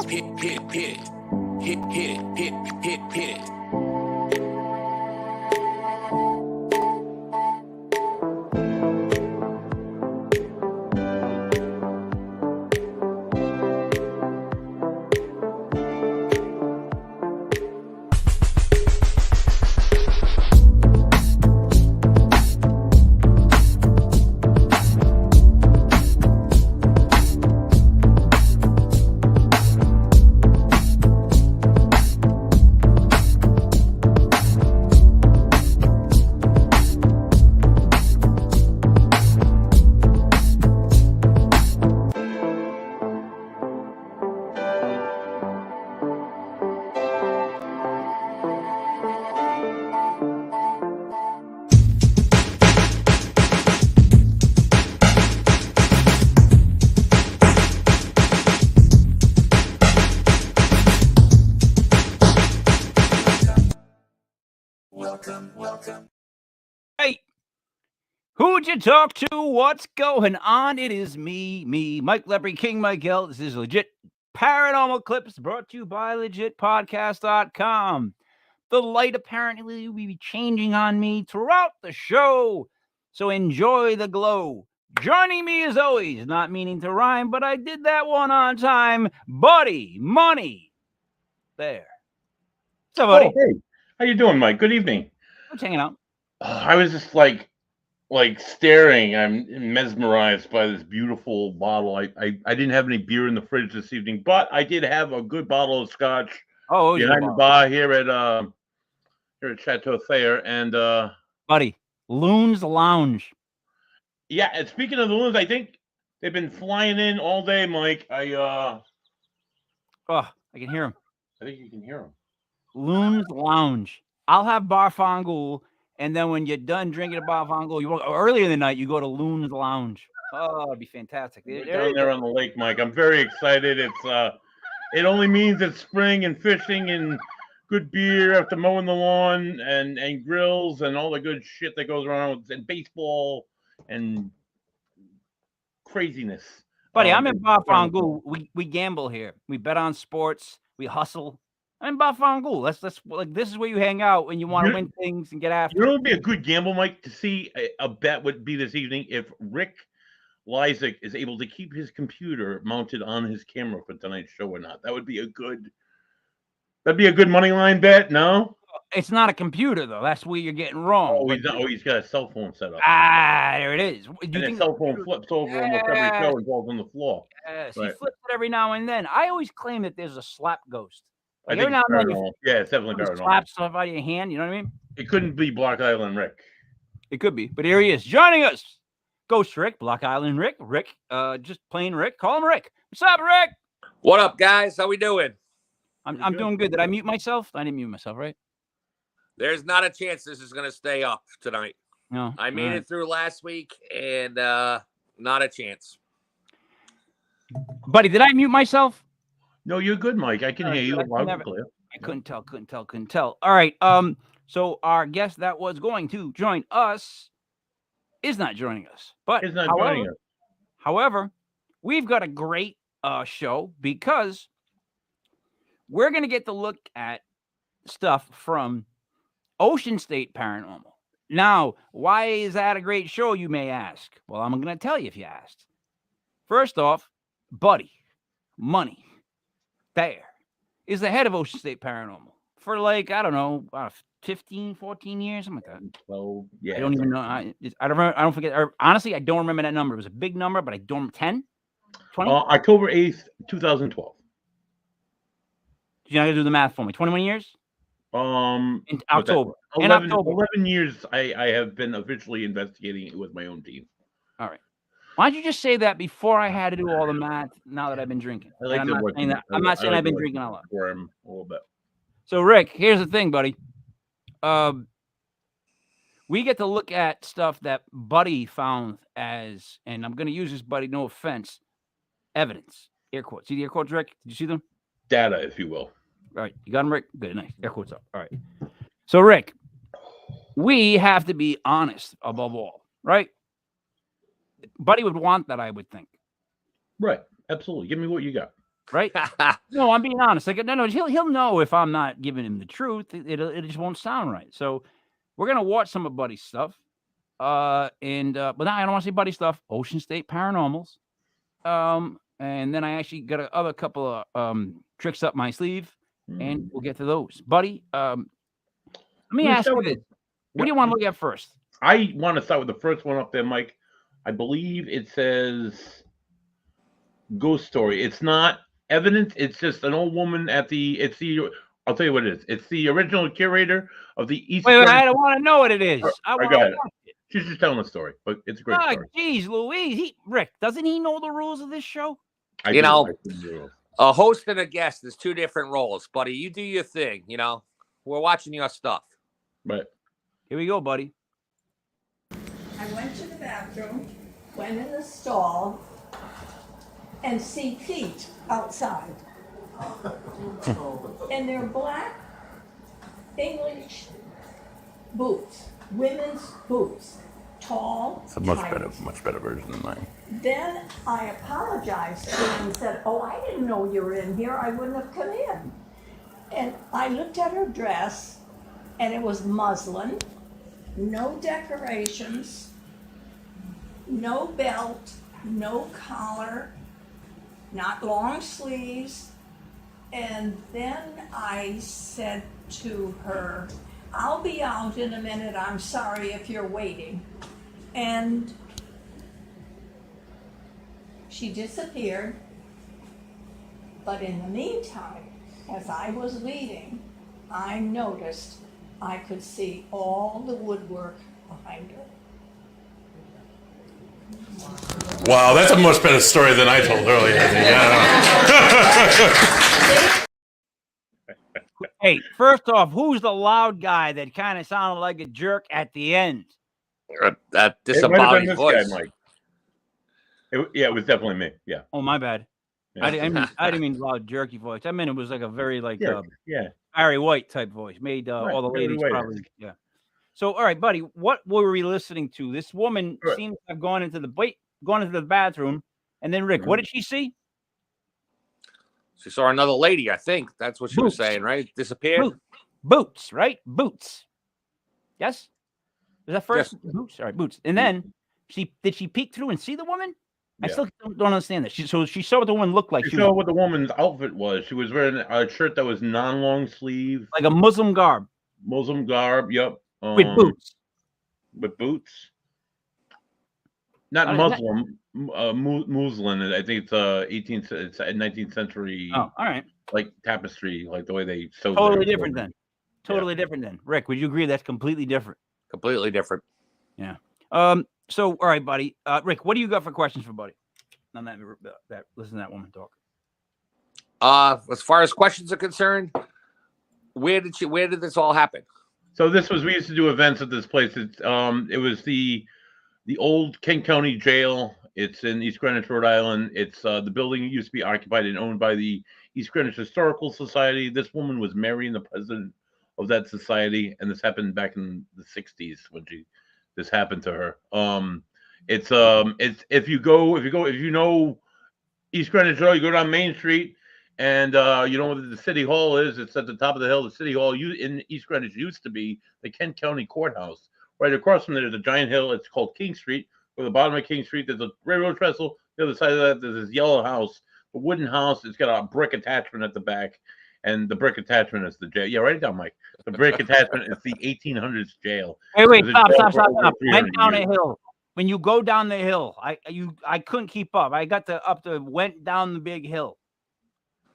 Hit. Welcome. Hey, who'd you talk to? What's going on? It is me, Mike Lepre, King Michael. This is Legit Paranormal Clips brought to you by LegitPodcast.com. The light apparently will be changing on me throughout the show, so enjoy the glow. Joining me as always, not meaning to rhyme, but I did that one on time, Buddy Money. There. What's up, buddy? Oh, hey. How you doing, Mike? Good evening. What's hanging out? I was just like staring. I'm mesmerized by this beautiful bottle. I didn't have any beer in the fridge this evening, but I did have a good bottle of scotch behind the bar here at Chateau Thayer. And buddy, Loon's Lounge. Yeah, and speaking of the loons, I think they've been flying in all day, Mike. I can hear them. I think you can hear them. Loon's Lounge. I'll have Barfangool, and then when you're done drinking a Barfangool, earlier in the night, you go to Loon's Lounge. Oh, it'd be fantastic. Down there on the lake, Mike. I'm very excited. It only means it's spring and fishing and good beer after mowing the lawn and grills and all the good shit that goes around and baseball and craziness. Buddy, I'm in Barfangool. We gamble here. We bet on sports. We hustle. I'm in Barfangool. Let's this is where you hang out when you want to win things and get after. You know, it would be a good gamble, Mike, to see a bet would be this evening if Rick Lysik is able to keep his computer mounted on his camera for tonight's show or not. That'd be a good money line bet. No, it's not a computer though. That's where you're getting wrong. Oh, he's got a cell phone set up. There it is. His cell phone flips over almost every show and falls on the floor. Yes, he flips it every now and then. I always claim that there's a slap ghost. I think it's paranormal. Yeah, it's definitely paranormal. Slap stuff out of your hand. You know what I mean? It couldn't be Block Island Rick. It could be, but here he is joining us. Ghost Rick, Block Island Rick, just plain Rick. Call him Rick. What's up, Rick? What up, guys? How we doing? I'm doing good. Did I mute myself? I didn't mute myself, right? There's not a chance this is going to stay up tonight. No. I made it through last week, and not a chance. Buddy, did I mute myself? No, you're good, Mike. I can hear you loud and clear. I couldn't tell. All right. So our guest that was going to join us is not joining us. But however, we've got a great show because we're going to get to look at stuff from Ocean State Paranormal. Now, why is that a great show, you may ask? Well, I'm going to tell you if you asked. First off, Buddy Money Thayer is the head of Ocean State Paranormal for I don't know, 15, 14 years, something like that. Well, yeah. I don't even know. I don't forget. Honestly, I don't remember that number. It was a big number, but I don't. 10? 20? October 8th, 2012. You're not going to do the math for me. 21 years? In October. 11 years I have been officially investigating it with my own team. All right. Why don't you just say that before I had to do all the math now that I've been drinking? I'm not saying I've been drinking a lot. For him a little bit. So, Rick, here's the thing, buddy. We get to look at stuff that Buddy found as, and I'm going to use this, Buddy, no offense, evidence. Air quotes. See the air quotes, Rick? Did you see them? Data, if you will. All right. You got them, Rick? Good. Nice. Air quotes up. All right. So, Rick, we have to be honest above all, right? Buddy would want that, I would think. Right. Absolutely. Give me what you got. right? No, I'm being honest. Like, no, he'll know if I'm not giving him the truth. It just won't sound right. So we're gonna watch some of Buddy's stuff. But now I don't want to see Buddy stuff. Ocean State Paranormals. And then I actually got a other couple of tricks up my sleeve, and we'll get to those. Buddy, let me ask you this. What do you want to look at first? I want to start with the first one up there, Mike. I believe it says ghost story. It's not evidence. It's just an old woman at the. I'll tell you what it is. It's the original curator of the East. Wait, I don't want to know what it is. I got it. She's just telling a story, but it's a great story. Geez, Louise. Rick, doesn't he know the rules of this show? You know, a host and a guest is two different roles, buddy. You do your thing. You know, we're watching your stuff. Right. Here we go, buddy. I went to the bathroom, went in the stall, and see feet outside. And they're black English boots, women's boots, tall. It's a much better version than mine. Then I apologized to him and said, "Oh, I didn't know you were in here. I wouldn't have come in." And I looked at her dress, and it was muslin, no decorations, no belt, no collar, not long sleeves. And then I said to her, "I'll be out in a minute. I'm sorry if you're waiting." And she disappeared. But in the meantime, as I was leaving, I noticed I could see all the woodwork behind her. Wow, that's a much better story than I told earlier. Hey, first off, who's the loud guy that kind of sounded like a jerk at the end? That disembodied voice. Guy, Mike. It was definitely me. Yeah. Oh, my bad. Yeah. I didn't mean loud jerky voice. I meant it was like a very yeah. Barry White type voice. Made right. all the ladies probably. Yeah. So, all right, buddy, what were we listening to? This woman seems to have gone into the bathroom, and then Rick, what did she see? She saw another lady, I think. That's what she was saying, right? Disappeared. Boots, right? Boots. Yes? Was that first? Yes. Boots. All right, boots. And then did she peek through and see the woman? Yeah. I still don't understand that. She saw what the woman looked like. She saw what the woman's outfit was. She was wearing a shirt that was non-long sleeve. Like a Muslim garb. Muslim garb, yep. With boots. With boots. Not Muslim. Muslin. I think it's 19th century. Oh, all right. Like tapestry, like the way they sewed. Totally different then. Totally different then. Rick, would you agree that's completely different? Completely different. Yeah. So, all right, buddy. Rick, what do you got for questions for Buddy? On that listen to that woman talk. As far as questions are concerned, where did this all happen? So we used to do events at this place. It was the old Kent County Jail. It's in East Greenwich, Rhode Island. It's the building used to be occupied and owned by the East Greenwich Historical Society. This woman was marrying the president of that society, and this happened back in the 60s when this happened to her. It's if you know East Greenwich, you go down Main Street, and you know where the city hall is. It's at the top of the hill. The city hall in East Greenwich used to be the Kent County Courthouse. Right across from there's a giant hill. It's called King Street. At the bottom of King Street, there's a railroad trestle. The other side of that, there's this yellow house, a wooden house. It's got a brick attachment at the back, and the brick attachment is the jail. Yeah, write it down, Mike. The brick attachment is the 1800s jail. Wait, stop. Went down a hill. When you go down the hill, I couldn't keep up. I got went down the big hill.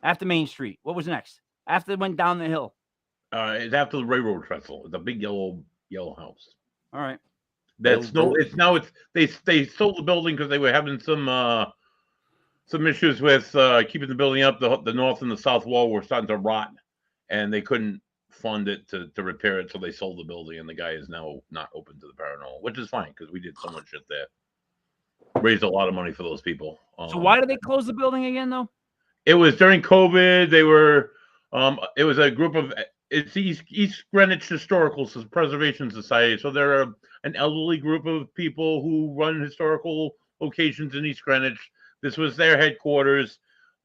After Main Street. What was next? After it went down the hill. It's after the railroad trestle. It's a big yellow house. All right. They sold the building because they were having some issues with keeping the building up. The north and the south wall were starting to rot, and they couldn't fund it to repair it, so they sold the building. And the guy is now not open to the paranormal, which is fine because we did so much shit there. Raised a lot of money for those people. So why did they close the building again, though? It was during COVID. They were. It was a group of. It's the East Greenwich Historical Preservation Society. So they're an elderly group of people who run historical locations in East Greenwich. This was their headquarters.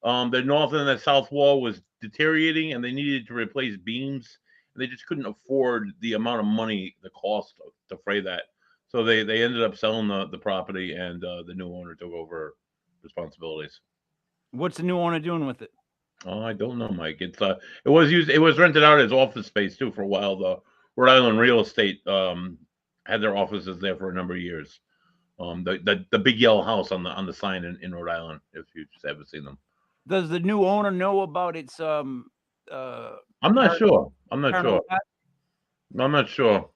The north and the south wall was deteriorating, and they needed to replace beams. And they just couldn't afford the amount of money, the cost to fray that. So they ended up selling the property, and the new owner took over responsibilities. What's the new owner doing with it? Oh, I don't know, Mike. It was rented out as office space too for a while. The Rhode Island Real Estate had their offices there for a number of years. The big yellow house on the sign in Rhode Island, if you've ever seen them. Does the new owner know about its I'm not sure. I'm not sure.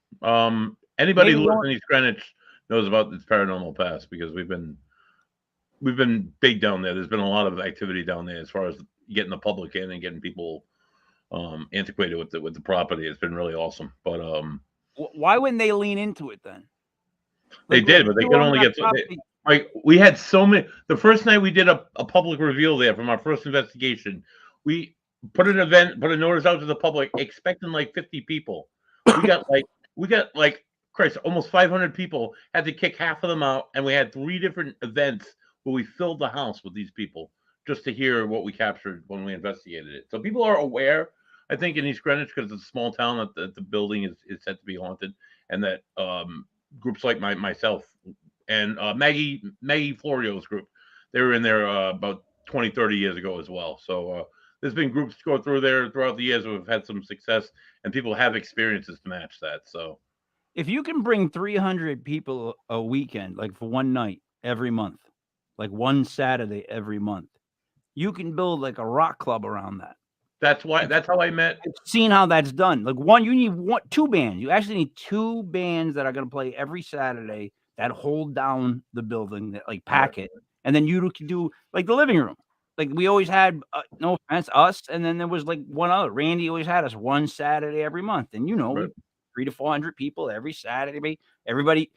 Anybody who lives in East Greenwich knows about its paranormal past, because we've been big down there. There's been a lot of activity down there as far as getting the public in and getting people antiquated with the property. It's been really awesome. But why wouldn't they lean into it then? They did, but they could only get like we had so many. The first night we did a public reveal there from our first investigation, we put a notice out to the public expecting like 50 people. We got like Christ, almost 500 people. Had to kick half of them out, and we had 3 different events where we filled the house with these people just to hear what we captured when we investigated it. So people are aware, I think, in East Greenwich, because it's a small town, that the building is said to be haunted, and that groups like myself and Maggie Florio's group, they were in there about 20, 30 years ago as well. So there's been groups go through there throughout the years who have had some success, and people have experiences to match that. So if you can bring 300 people a weekend, like for one night every month, like one Saturday every month, you can build like a rock club around that. That's how I met. I've seen how that's done. Like you need 2 bands. You actually need 2 bands that are going to play every Saturday that hold down the building, that like pack it. And then you can do like the living room. Like we always had, no offense, us. And then there was like one other. Randy always had us one Saturday every month. And 300 to 400 people every Saturday. Everybody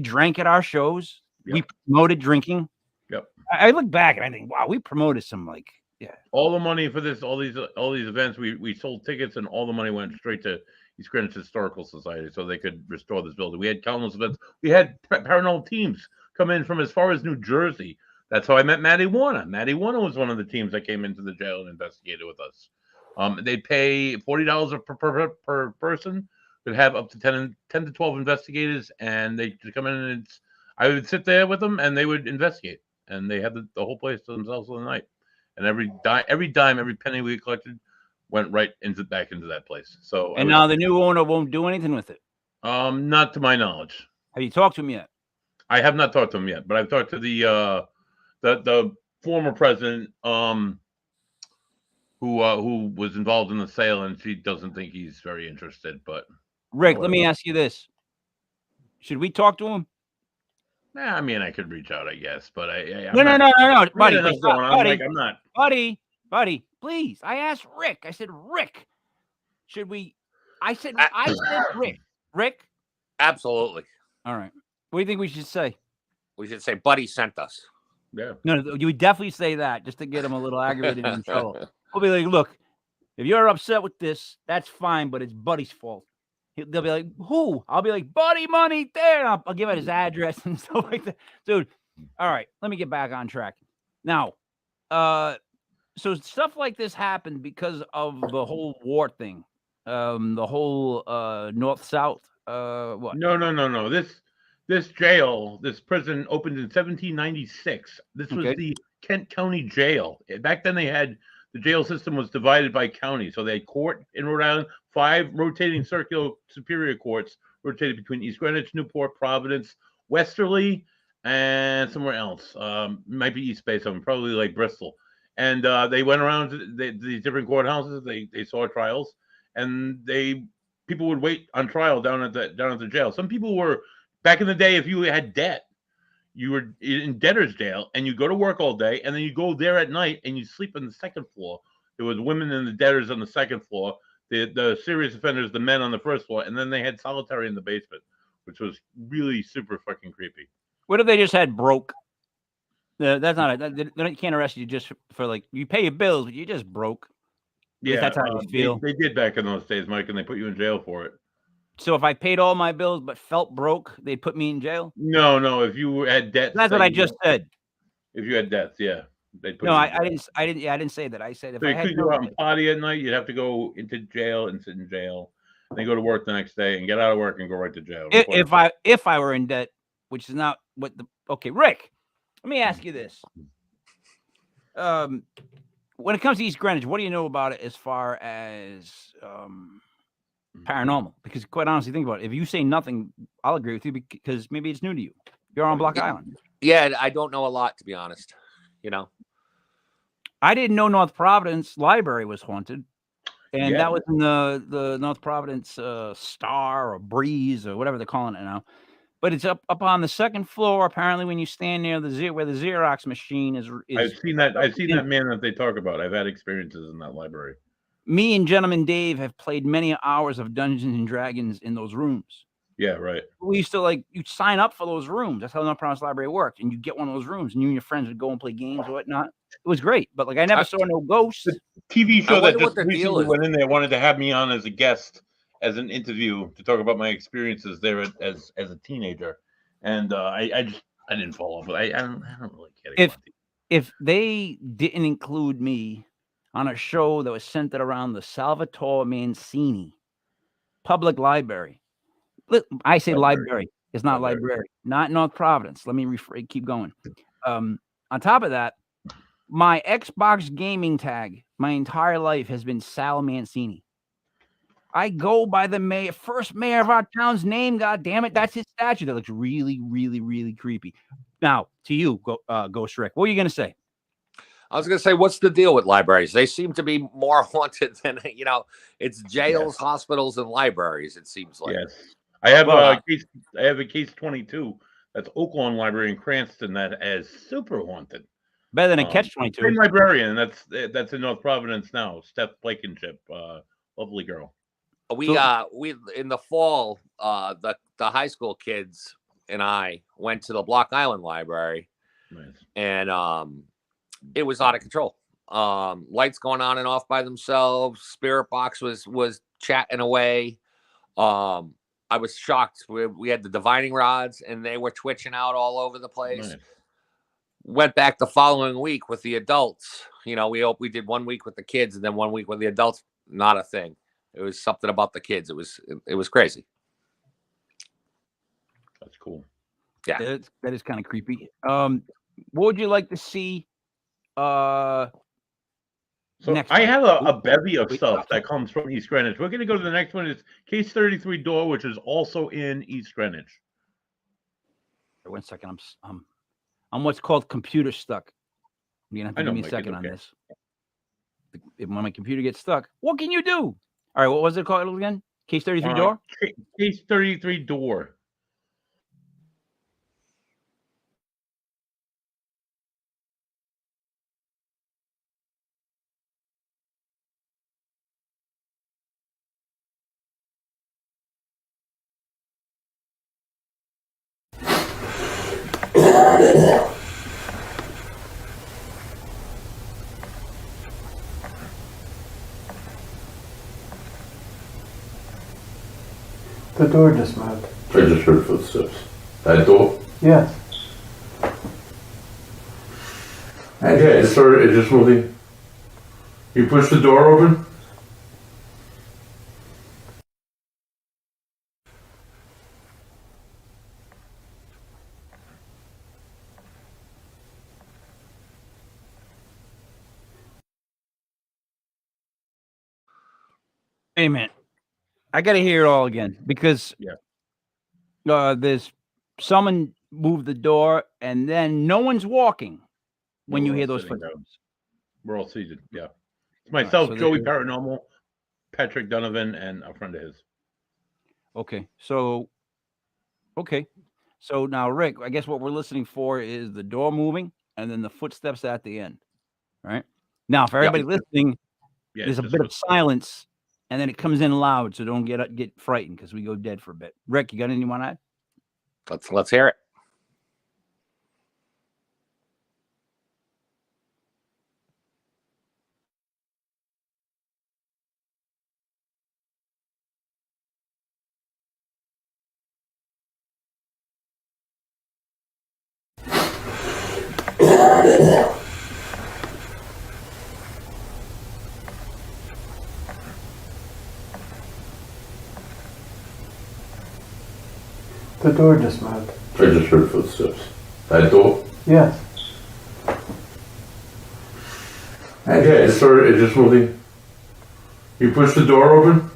drank at our shows. Yep. We promoted drinking. Yep. I look back and I think, wow, we promoted some like, yeah. All the money for this, all these events, we sold tickets, and all the money went straight to East Greenwich Historical Society so they could restore this building. We had countless events. We had paranormal teams come in from as far as New Jersey. That's how I met Maddie Warner. Maddie Warner was one of the teams that came into the jail and investigated with us. They'd pay $40 per person. They'd have up to 10 to 12 investigators, and they could come in, and I would sit there with them, and they would investigate, and they had the whole place to themselves for the night. And every dime, every penny we collected went right back into that place. So now the new owner won't do anything with it. Not to my knowledge. Have you talked to him yet? I have not talked to him yet, but I've talked to the former president, who was involved in the sale, and she doesn't think he's very interested. But Rick, let me ask you this: should we talk to him? I mean, I could reach out, I guess, but No, buddy, I'm not. Buddy, please. I asked Rick. I said, Rick, should we? I said, Rick. Absolutely. All right. What do you think we should say? We should say, Buddy sent us. Yeah. No, you would definitely say that just to get him a little aggravated and in trouble. We'll be like, look, if you're upset with this, that's fine, but it's Buddy's fault. They'll be like, who? I'll be like, Buddy Money there. I'll give out his address and stuff like that. Dude, all right, let me get back on track. Now, so stuff like this happened because of the whole war thing, the whole north-south. What? No. This jail, this prison opened in 1796. This was the Kent County Jail. Back then, the jail system was divided by county. So they had court in Rhode Island, 5 rotating circular superior courts rotated between East Greenwich, Newport, Providence, Westerly, and somewhere else. Might be East Bay, something, probably like Bristol. And they went around to these different courthouses. They saw trials, and people would wait on trial down at the jail. Some people were, back in the day, if you had debt, you were in debtor's jail, and you go to work all day, and then you go there at night, and you sleep on the second floor. There was women and the debtors on the second floor, the serious offenders, the men on the first floor, and then they had solitary in the basement, which was really super fucking creepy. What if they just had broke? That's not they can't arrest you just for like, you pay your bills, but you just broke. Yeah, that's how you feel. They did back in those days, Mike, and they put you in jail for it. So if I paid all my bills but felt broke, they'd put me in jail? No. If you had debts. That's what I just said. If you had debts, yeah. No, I didn't. Yeah, I didn't say that. I said if So I you had couldn't go out and potty at night. You'd have to go into jail and sit in jail. Then go to work the next day and get out of work and go right to jail. If I were in debt, which is not what the okay, Rick. Let me ask you this. When it comes to East Greenwich, what do you know about it as far as paranormal? Because quite honestly, think about it. If you say nothing, I'll agree with you because maybe it's new to you. You're on Block Island. Yeah, I don't know a lot, to be honest. You know, I didn't know North Providence Library was haunted, and that was in the North Providence Star or Breeze or whatever they're calling it now. But it's up on the second floor. Apparently, when you stand near where the Xerox machine is I've seen that. I've seen that man that they talk about. I've had experiences in that library. Me and Gentleman Dave have played many hours of Dungeons and Dragons in those rooms. Yeah, right. We used to you'd sign up for those rooms. That's how the North Providence Library worked. And you'd get one of those rooms and you and your friends would go and play games or whatnot. It was great. But I never saw no ghosts. The TV show that just recently went in there wanted to have me on as a guest, as an interview to talk about my experiences there as a teenager. And I didn't follow up. I don't really care. If they didn't include me on a show that was centered around the Salvatore Mancini Public Library. I say library. It's not library. Not North Providence. Let me keep going. On top of that, my Xbox gaming tag my entire life has been Sal Mancini. I go by the first mayor of our town's name. God damn it. That's his statue. That looks really, really, really creepy. Now, to you, Ghost Rick, what are you going to say? I was going to say, what's the deal with libraries? They seem to be more haunted than, it's jails, hospitals, and libraries, it seems like. Yes. I have a case 22. That's Oaklawn Library in Cranston that is super haunted. Better than a catch 22. Same librarian. That's in North Providence now. Steph Blankenship, lovely girl. We in the fall, the high school kids and I went to the Block Island Library, and it was out of control. Lights going on and off by themselves. Spirit box was chatting away. I was shocked. We had the divining rods and they were twitching out all over the place. Nice. Went back the following week with the adults. We did 1 week with the kids and then 1 week with the adults. Not a thing. It was something about the kids. It was crazy. That's cool. Yeah, that is kind of creepy. What would you like to see? So I have a bevy of stuff that comes from East Greenwich. We're going to go to the next one. It's Case 33 Door, which is also in East Greenwich. 1 second. I'm what's called computer stuck. You're going to have to give me a second on this. When my computer gets stuck, what can you do? All right, what was it called again? Case 33 Door? Case 33 Door. The door just moved. I just heard footsteps. That door? Yes. Yeah, it just moved. You pushed the door open? Wait a minute. I got to hear it all again because there's someone moved the door and then no one's walking when you hear those footsteps. We're all seated. Yeah. It's myself, Joey Paranormal, Patrick Donovan, and a friend of his. Okay. So now, Rick, I guess what we're listening for is the door moving and then the footsteps at the end. Right? Now, for everybody listening, there's a bit of silence. And then it comes in loud, so don't get frightened because we go dead for a bit. Rick, you got anything you want to add? Let's hear it. The door just moved. I just heard footsteps. That door? Yes. Yeah, it just moving. You push the door open?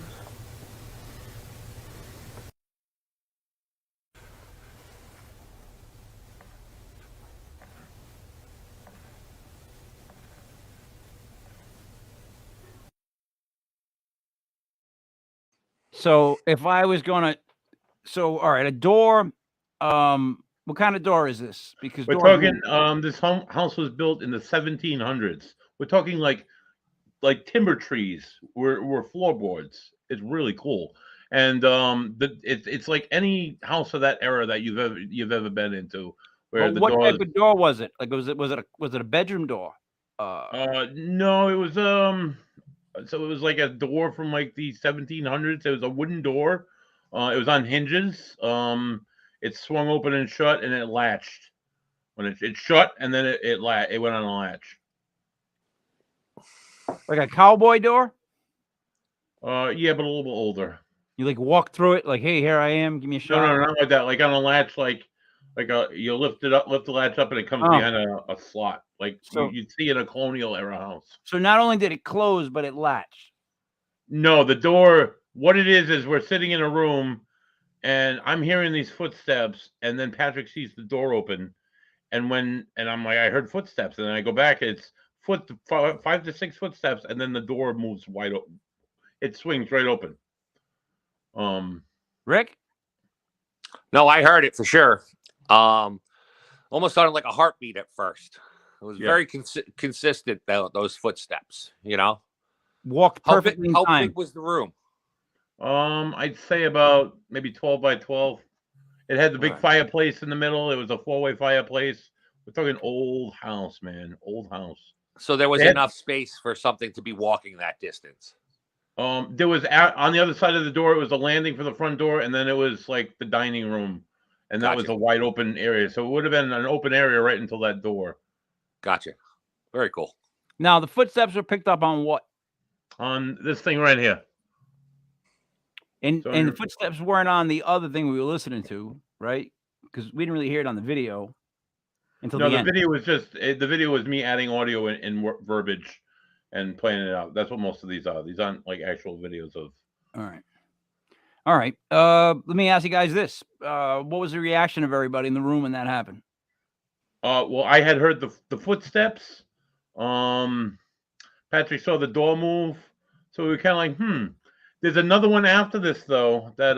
So if I was gonna, all right, a door. What kind of door is this? Because we're talking. This house was built in the 1700s. We're talking like timber trees were floorboards. It's really cool, and it's like any house of that era that you've ever been into. Where what type of door was it? Like was it a bedroom door? No, it was So it was like a door from like the 1700s. It was a wooden door. It was on hinges. It swung open and shut, and it latched. When it shut, and then it went on a latch. Like a cowboy door? Yeah, but a little bit older. You like walk through it, like, hey, here I am. Give me a shot. No, not like that. Like on a latch, you lift the latch up, and it comes behind a slot, like you'd see in a colonial era house. So not only did it close, but it latched. No, the door. What it is we're sitting in a room, and I'm hearing these footsteps, and then Patrick sees the door open, and I'm like, I heard footsteps, and then I go back, it's 5 to 6 footsteps, and then the door moves wide open. It swings right open. Rick? No, I heard it for sure. Almost sounded like a heartbeat at first. It was very consistent, those footsteps, you know? Walked perfectly in time. How big was the room? I'd say about maybe 12 by 12. It had the big fireplace in the middle. It was a 4-way fireplace. We're talking old house, man. Old house. So there was enough space for something to be walking that distance. There was on the other side of the door, it was a landing for the front door, and then it was like the dining room, and that was a wide open area. So it would have been an open area right until that door. Gotcha. Very cool. Now the footsteps were picked up on what? On this thing right here. And the footsteps weren't on the other thing we were listening to, right? Because we didn't really hear it on the video until the end. Video was the video was me adding audio and verbiage and playing it out. That's what most of these are. These aren't like actual videos of. All right. Let me ask you guys this: what was the reaction of everybody in the room when that happened? Well, I had heard the footsteps. Patrick saw the door move, so we were kind of like, There's another one after this though that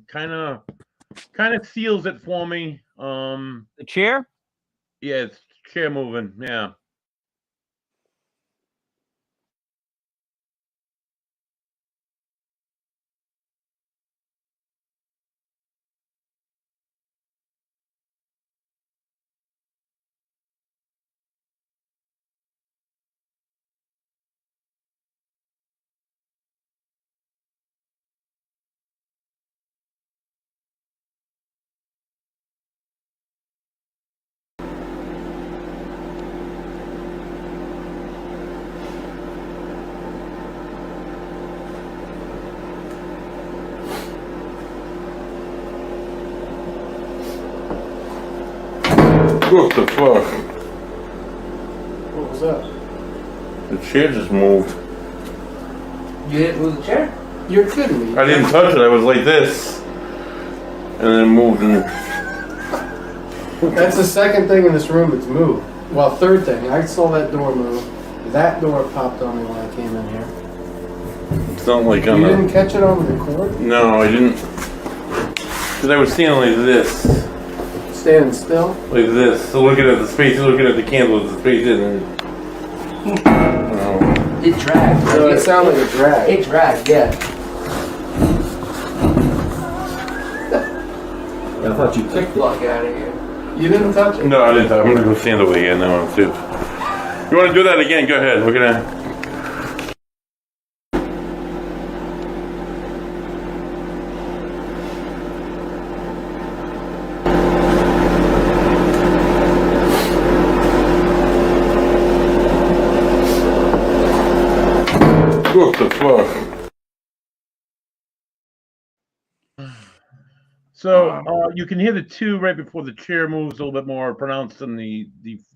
kind of seals it for me. The chair? Yeah, it's chair moving. Yeah. What the fuck? What was that? The chair just moved. You didn't move the chair? You're kidding me. I didn't touch it. I was like this. And then it moved. And that's the second thing in this room that's moved. Well, third thing. I saw that door move. That door popped on me when I came in here. it's not like You didn't catch it on the record? No, I didn't. Because I was standing like this. Standing still? Like this. So looking at the space, looking at the candle with the space in it. It dragged. So it sounded like a drag. It dragged, yeah. I thought you kicked the fuck out of here. You didn't touch it? No, I didn't. I'm gonna go stand away again now. Too. You want to do that again? Go ahead. We're gonna. What the fuck? So you can hear the 2 right before the chair moves, a little bit more pronounced than the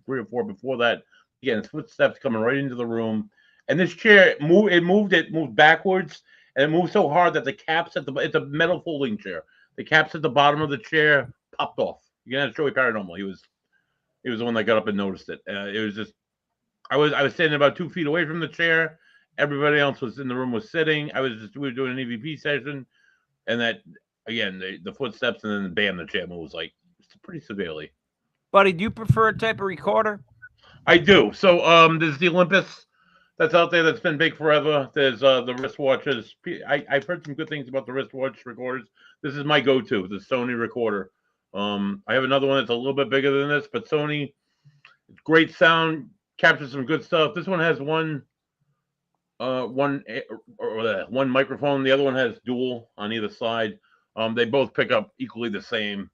3 or 4 before that. Again, it's footsteps coming right into the room, and this chair moved backwards, and it moved so hard that the caps it's a metal folding chair. The caps at the bottom of the chair popped off. You can ask Joey Paranormal. He was the one that got up and noticed it. It was just I was standing about 2 feet away from the chair. Everybody else was in the room was sitting. We were doing an EVP session, and that again the footsteps, and then bam, the chair moves like pretty severely. Buddy, do you prefer a type of recorder? I do. So there's the Olympus that's out there that's been big forever. There's the wristwatches. I've heard some good things about the wristwatch recorders. This is my go-to, the Sony recorder. I have another one that's a little bit bigger than this, but Sony, great sound, captures some good stuff. This one has one microphone. The other one has dual on either side. They both pick up equally the same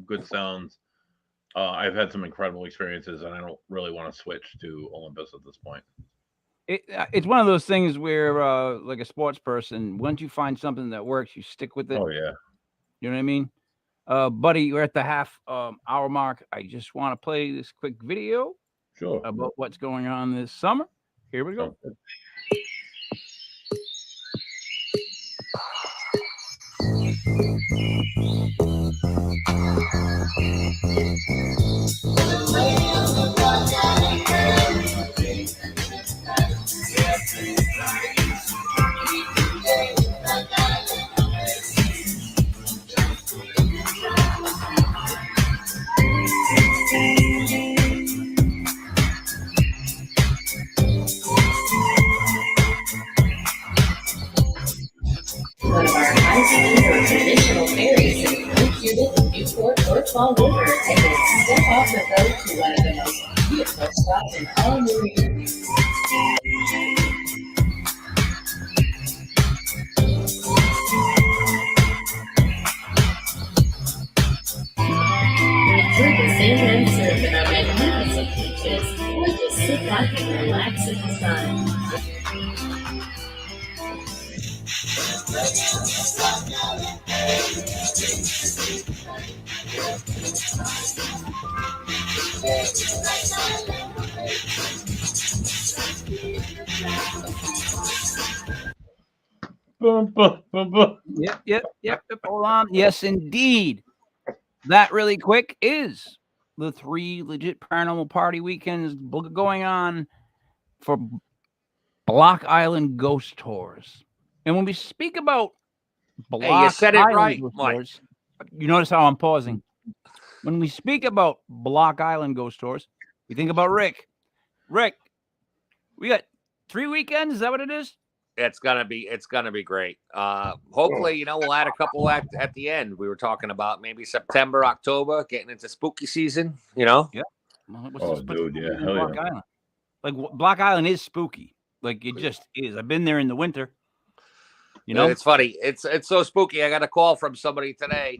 good sounds. I've had some incredible experiences, and I don't really want to switch to Olympus at this point. It's one of those things where, like a sports person, once you find something that works, you stick with it. Oh yeah, you know what I mean, buddy. We're at the half hour mark. I just want to play this quick video. Sure. About what's going on this summer. Here we go. One of our high-speed or traditional ferries in Cleveland, Newport, or Fall River, and then step off the boat to one of the most beautiful spots in all New York. Enjoy the sand and surf in our magnificent beaches, or just sit back and relax at the sun. Yep. Hold on. Yes, indeed. That really quick is the 3 legit paranormal party weekends going on for Block Island ghost tours. And when we speak about Block you said Island it right, ghost tours, you notice how I'm pausing. When we speak about Block Island ghost tours, we think about Rick. Rick, we got 3 weekends. Is that what it is? It's gonna be great. Hopefully, we'll add a couple at the end. We were talking about maybe September, October, getting into spooky season. Yeah. Dude, yeah, hell Block Island. Like Block Island is spooky. Like it just is. I've been there in the winter. It's funny. It's so spooky. I got a call from somebody today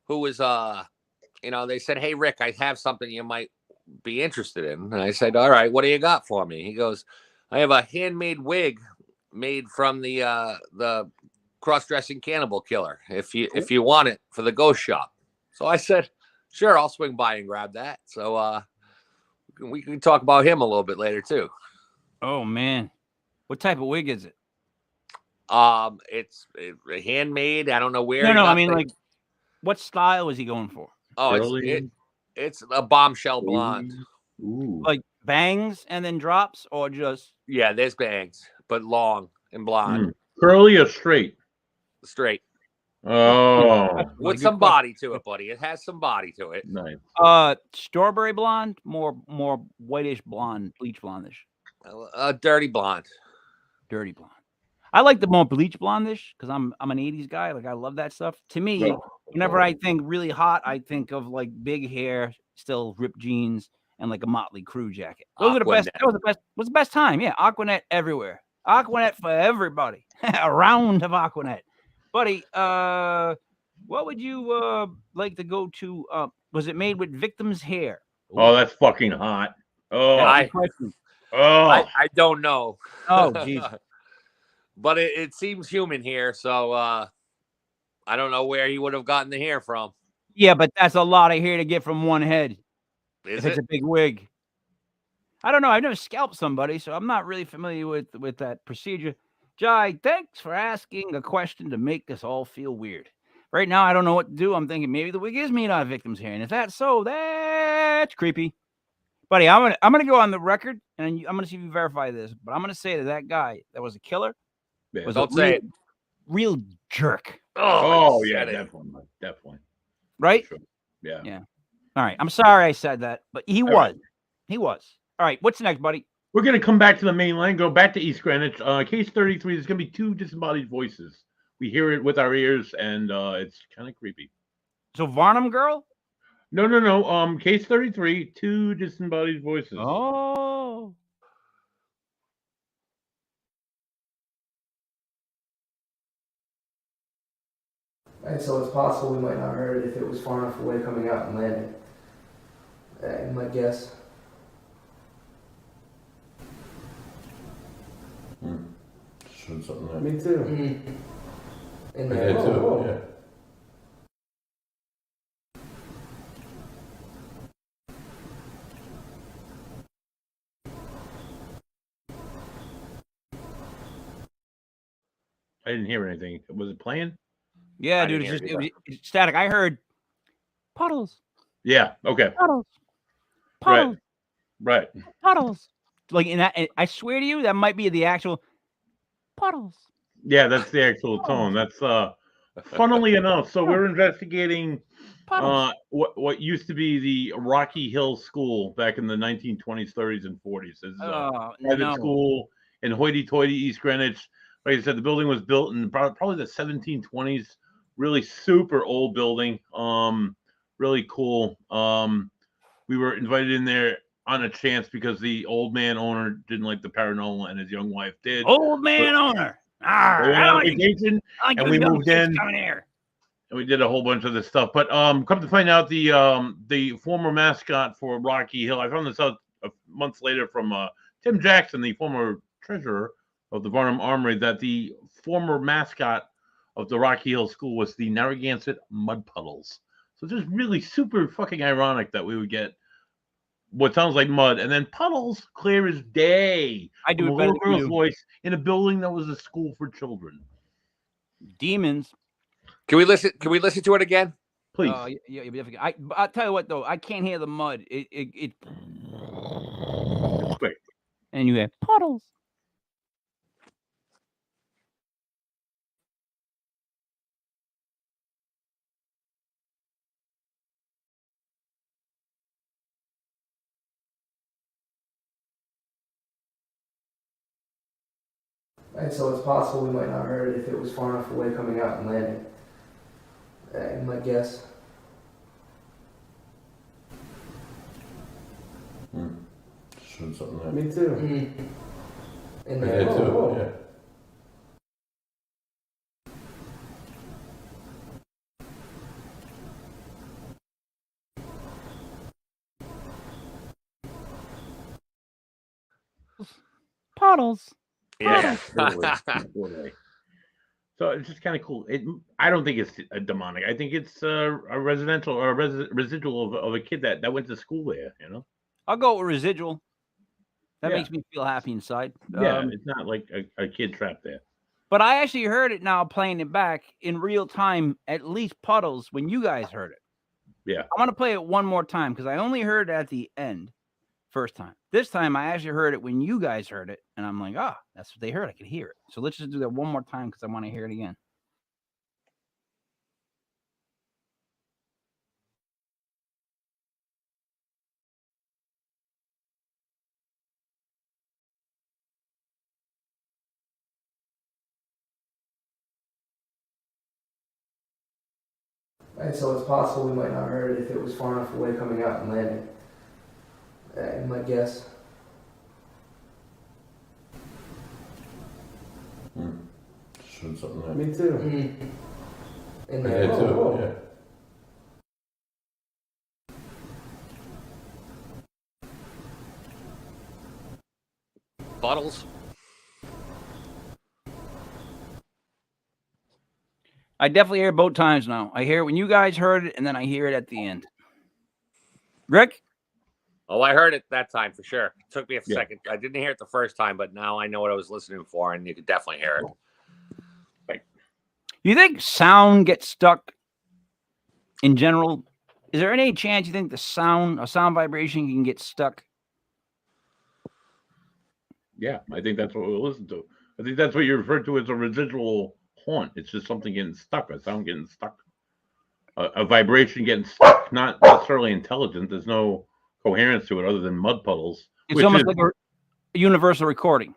who was they said, "Hey Rick, I have something you might be interested in." And I said, "All right, what do you got for me?" He goes, "I have a handmade wig made from the cross-dressing cannibal killer. If you want it for the ghost shop." So I said, "Sure, I'll swing by and grab that." So we can talk about him a little bit later too. Oh man, what type of wig is it? It's handmade. I don't know where. No. I mean, like, what style is he going for? Oh, it's a bombshell blonde. Ooh. Like bangs and then drops, or just there's bangs, but long and blonde. Curly or straight? Straight. Oh, with some body to it, buddy. It has some body to it. Nice. Strawberry blonde, more whitish blonde, bleach blondish. Dirty blonde. Dirty blonde. I like the more bleach blondish because I'm an 80s guy. Like I love that stuff. To me, whenever I think really hot, I think of like big hair, still ripped jeans, and like a Motley Crue jacket. Those are the best. That was the best. Was the best time. Yeah, Aquanet everywhere. Aquanet for everybody. A round of Aquanet, buddy. What would you like to go to? Was it made with victim's hair? Ooh. Oh, that's fucking hot. Oh, I don't know. Oh, geez. But it seems human here, so I don't know where he would have gotten the hair from. Yeah, but that's a lot of hair to get from one head. Is if it? It's a big wig. I don't know. I've never scalped somebody, so I'm not really familiar with that procedure. Jai, thanks for asking a question to make us all feel weird. Right now, I don't know what to do. I'm thinking maybe the wig is made out of victim's hair, and if that's so, that's creepy. Buddy, I'm gonna go on the record, and I'm gonna see if you verify this. But I'm gonna say that guy that was a killer was Don't say it. real jerk. Oh yeah, definitely. Right? Sure. Yeah. Yeah. All right. I'm sorry I said that, but he was. Right. He was. All right. What's next, buddy? We're going to come back to the main line, go back to East Greenwich. Case 33, there's going to be 2 disembodied voices. We hear it with our ears, and it's kind of creepy. So Varnum girl? No. Case 33, 2 disembodied voices. Oh. And so it's possible we might not have heard it if it was far enough away coming out and landing. My guess. Should something there. Me too. In Yeah, there. too. Yeah. I didn't hear anything. Was it playing? Yeah, I dude. didn't hear It was static. I heard puddles. Yeah. Okay. Puddles. Puddles. Right. Puddles. Like in that, I swear to you, that might be the actual puddles. Yeah, that's the actual tone. That's funnily enough. So we're investigating what used to be the Rocky Hill School back in the 1920s, 30s, and 40s. This is a private school in hoity-toity East Greenwich. Like I said, the building was built in probably the 1720s. Really super old building. Really cool. We were invited in there on a chance because the old man owner didn't like the paranormal and his young wife did. Old man owner. They went on vacation, and we moved in. Coming here. And we did a whole bunch of this stuff. But come to find out, the former mascot for Rocky Hill, I found this out months later from Tim Jackson, the former treasurer of the Varnum Armory, that the former mascot of the Rocky Hill School was the Narragansett Mud Puddles. So it's just really super fucking ironic that we would get what sounds like mud and then puddles clear as day. I do a it better little than you girl's do. voice in a building that was a school for children. Demons. Can we listen to it again? Please. I'll tell you what though, I can't hear the mud. It's quick. And you have puddles. And so it's possible we might not have heard it if it was far enough away coming out and landing. My guess. Should something there. Me too. In Yeah, there. too. Yeah. Puddles. Yeah. Totally. So it's just kind of cool. I don't think it's a demonic. I think it's a residential or a residual of a kid that went to school there. You know. I'll go with residual. That Yeah. makes me feel happy inside. Yeah, it's not like a kid trapped there. But I actually heard it now playing it back in real time, at least puddles, when you guys heard it. Yeah. I want to play it one more time because I only heard it at the end first time. This time I actually heard it when you guys heard it, and I'm like, that's what they heard. I could hear it. So let's just do that one more time because I want to hear it again. And so it's possible we might not have heard it if it was far enough away coming out and landing. My guess. Should something there. Me too. In Yeah, there. too. Yeah. Bottles. I definitely hear it both times now. I hear it when you guys heard it, and then I hear it at the end. Rick? Oh, I heard it that time for sure. It took me a second. I didn't hear it the first time, but now I know what I was listening for, and you could definitely hear it. You think sound gets stuck in general? Is there any chance you think a sound vibration can get stuck? Yeah, I think that's what we'll listen to. I think that's what you referred to as a residual haunt. It's just something getting stuck, a sound getting stuck, a vibration getting stuck, not necessarily intelligent. There's no coherence to it other than mud puddles. It's almost like a universal recording.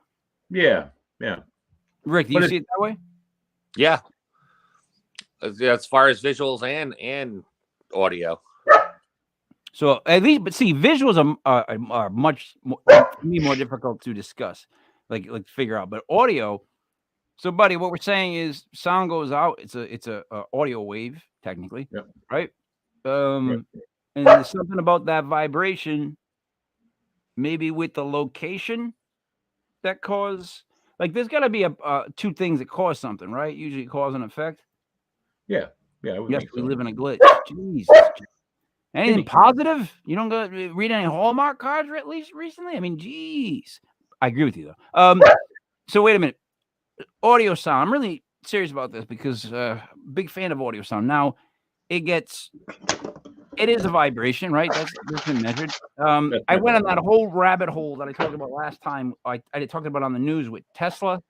Yeah. Rick, do you see it that way? Yeah. As far as visuals and audio. So at least, but see, visuals are much more difficult to discuss, like figure out. But audio. So, buddy, what we're saying is sound goes out. It's a audio wave, technically, right? And there's something about that vibration, maybe with the location that cause. Like, there's got to be two things that cause something, right? Usually, cause and effect. Yeah. Yes, we live in a glitch. Jesus. Anything positive? You don't go read any Hallmark cards at least recently? I mean, geez. I agree with you, though. So wait a minute. Audio sound. I'm really serious about this because big fan of audio sound. Now, it is a vibration, right? That's been measured. I went on that whole rabbit hole that I talked about last time. I talked about on the news with Tesla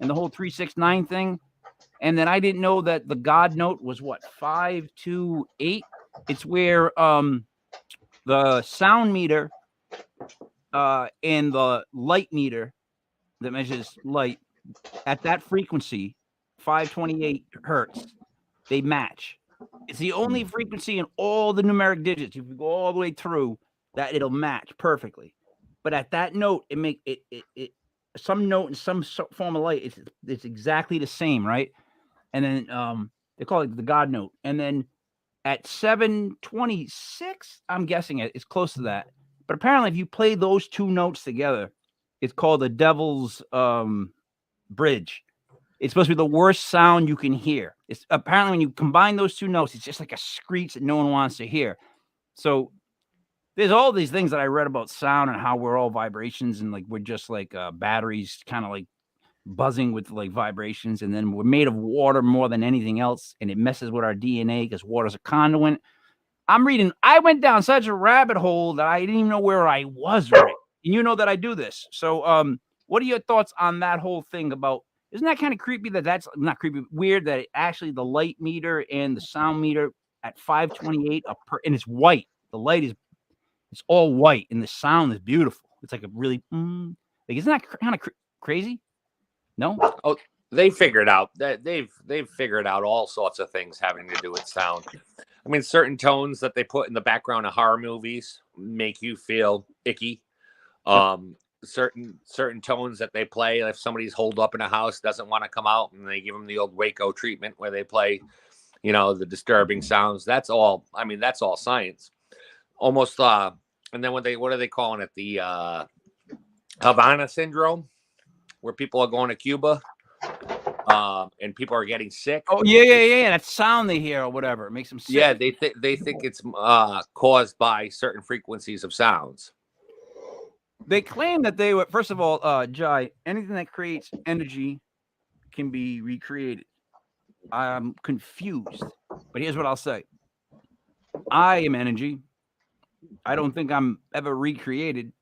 and the whole 369 thing. And then I didn't know that the God note was what, 528? It's where the sound meter and the light meter that measures light at that frequency, 528 hertz, they match. It's the only frequency in all the numeric digits, if you go all the way through, that it'll match perfectly. But at that note, it make it some note in some form of light, it's exactly the same, right? And then they call it the God note. And then at 726, I'm guessing it's close to that. But apparently, if you play those two notes together, it's called the Devil's Bridge. It's supposed to be the worst sound you can hear. It's apparently when you combine those two notes, it's just like a screech that no one wants to hear. So there's all these things that I read about sound and how we're all vibrations and like we're just like batteries, kind of like buzzing with like vibrations, and then we're made of water more than anything else, and it messes with our DNA because water's a conduit. I went down such a rabbit hole that I didn't even know where I was, right? And you know that I do this. So what are your thoughts on that whole thing about, isn't that kind of creepy that's not creepy, weird that actually the light meter and the sound meter at 528 and it's white. The light it's all white and the sound is beautiful. It's like a really like, isn't that kind of crazy? No? Oh, they figured out that they've figured out all sorts of things having to do with sound. I mean, certain tones that they put in the background of horror movies make you feel icky. Certain tones that they play, if somebody's holed up in a house, doesn't want to come out, and they give them the old Waco treatment where they play, the disturbing sounds. That's all. I mean, that's all science. Almost. And then what are they calling it? The Havana syndrome, where people are going to Cuba, and people are getting sick. Oh yeah. That sound they hear or whatever, it makes them sick. Yeah, they think it's caused by certain frequencies of sounds. They claim that they were, first of all, Jai, anything that creates energy can be recreated. I'm confused, but here's what I'll say. I am energy. I don't think I'm ever recreated.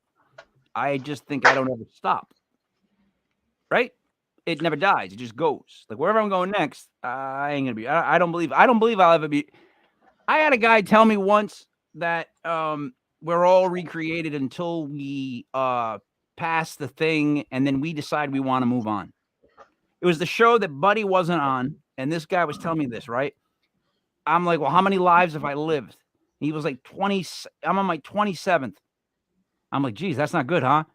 I just think I don't ever stop. Right? It never dies. It just goes. Like wherever I'm going next, I ain't gonna be. I don't believe I'll ever be. I had a guy tell me once that we're all recreated until we pass the thing, and then we decide we want to move on. It was the show that Buddy wasn't on, and this guy was telling me this, right? I'm like, well, how many lives have I lived? He was like 20. I'm on my 27th. I'm like, geez, that's not good, huh?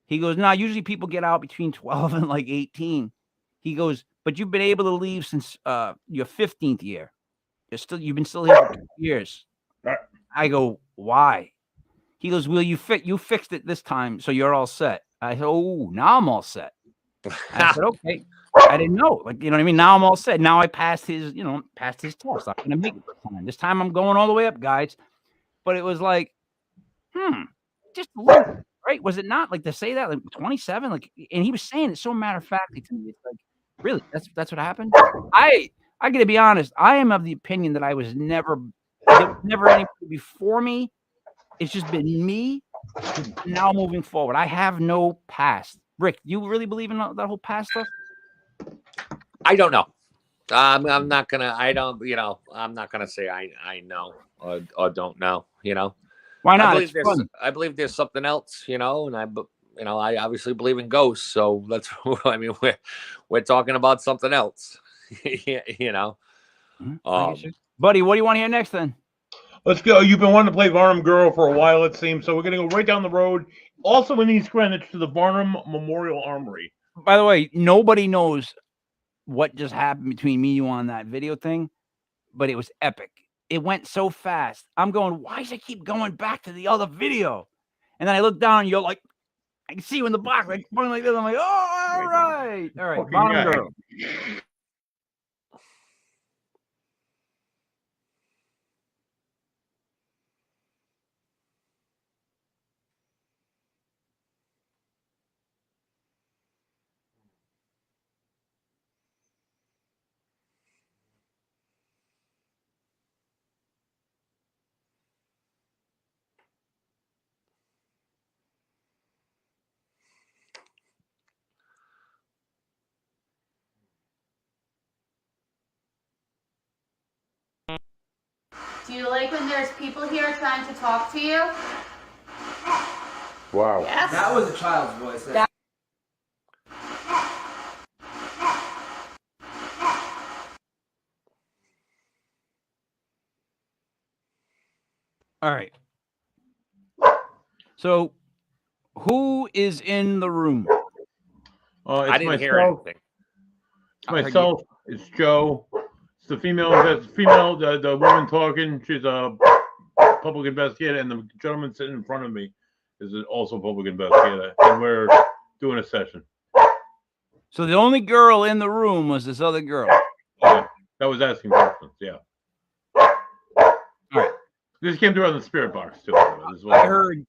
He goes, no, usually people get out between 12 and like 18. He goes, but you've been able to leave since your 15th year. You've been still here for 2 years. I go, why? He goes, well, you fixed it this time, so you're all set. I said, oh, now I'm all set. I said, okay. I didn't know. Like, you know what I mean? Now I'm all set. Now I passed his, passed his test. I'm gonna make it this time. This time I'm going all the way up, guys. But it was like, just a little, right? Was it not like to say that like 27? Like, and he was saying it so matter of factly to me. It's like, really, that's what happened. I gotta be honest. I am of the opinion that I was never, there was never anybody before me. It's just been me. Now moving forward, I have no past. Rick, you really believe in that whole past stuff? I don't know. I'm not gonna. I don't. I'm not gonna say I know or don't know. Why not? I believe there's something else. And I obviously believe in ghosts. So that's. I mean, we're talking about something else. Buddy, what do you want to hear next then? Let's go. You've been wanting to play Varnum Girl for a while, it seems. So we're going to go right down the road, also in East Greenwich, to the Varnum Memorial Armory. By the way, nobody knows what just happened between me and you on that video thing, but it was epic. It went so fast. I'm going, why does it keep going back to the other video? And then I look down and you're like, I can see you in the box, like pointing like this. I'm like, oh, all right. Varnum Girl. Do you like when there's people here trying to talk to you? Wow. Yes. That was a child's voice. All right. So, who is in the room? I didn't hear anything. It's myself. It's Joe. It's the the woman talking. She's a public investigator, and the gentleman sitting in front of me is also a public investigator, and we're doing a session. So the only girl in the room was this other girl. Yeah, that was asking questions. Yeah. All right. This came through on the spirit box too. I heard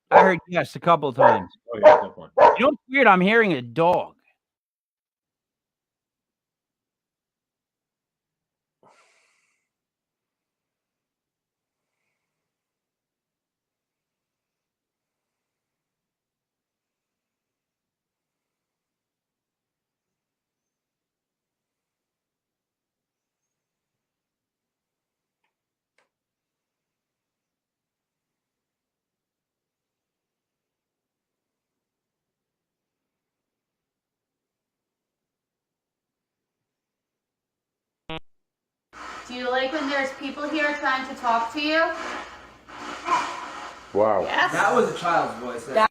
yes a couple of times. Oh yeah, definitely. You know what's weird? I'm hearing a dog. Do you like when there's people here trying to talk to you? Wow. Yes. That was a child's voice. Did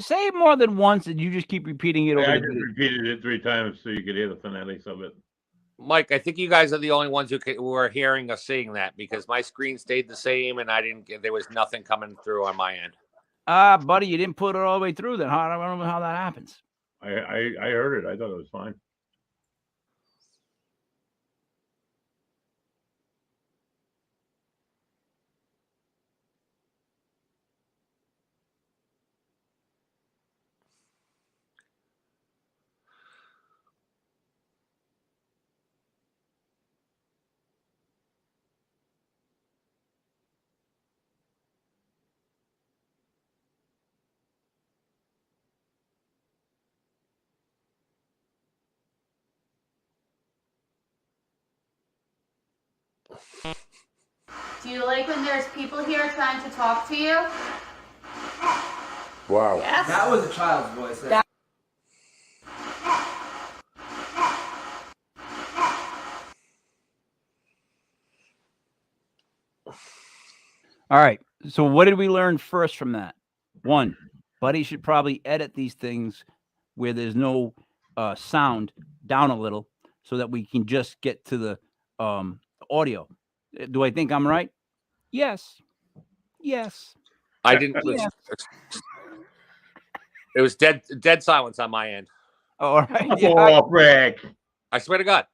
it say it more than once, and you just keep repeating it over? I just repeated it 3 times so you could hear the phonetics of it. Mike, I think you guys are the only ones who are hearing or seeing that, because my screen stayed the same and there was nothing coming through on my end. Buddy, you didn't put it all the way through then. I don't know how that happens. I heard it. I thought it was fine. Do you like when there's people here trying to talk to you? Wow. Yes. That was a child's voice. All right. So what did we learn first from that? 1, Buddy should probably edit these things where there's no sound down a little so that we can just get to the audio. Do I think I'm right? Yes. Yes. I didn't. Yes. It was dead silence on my end. Oh, all right. Yeah, Oh, Rick. I swear to God.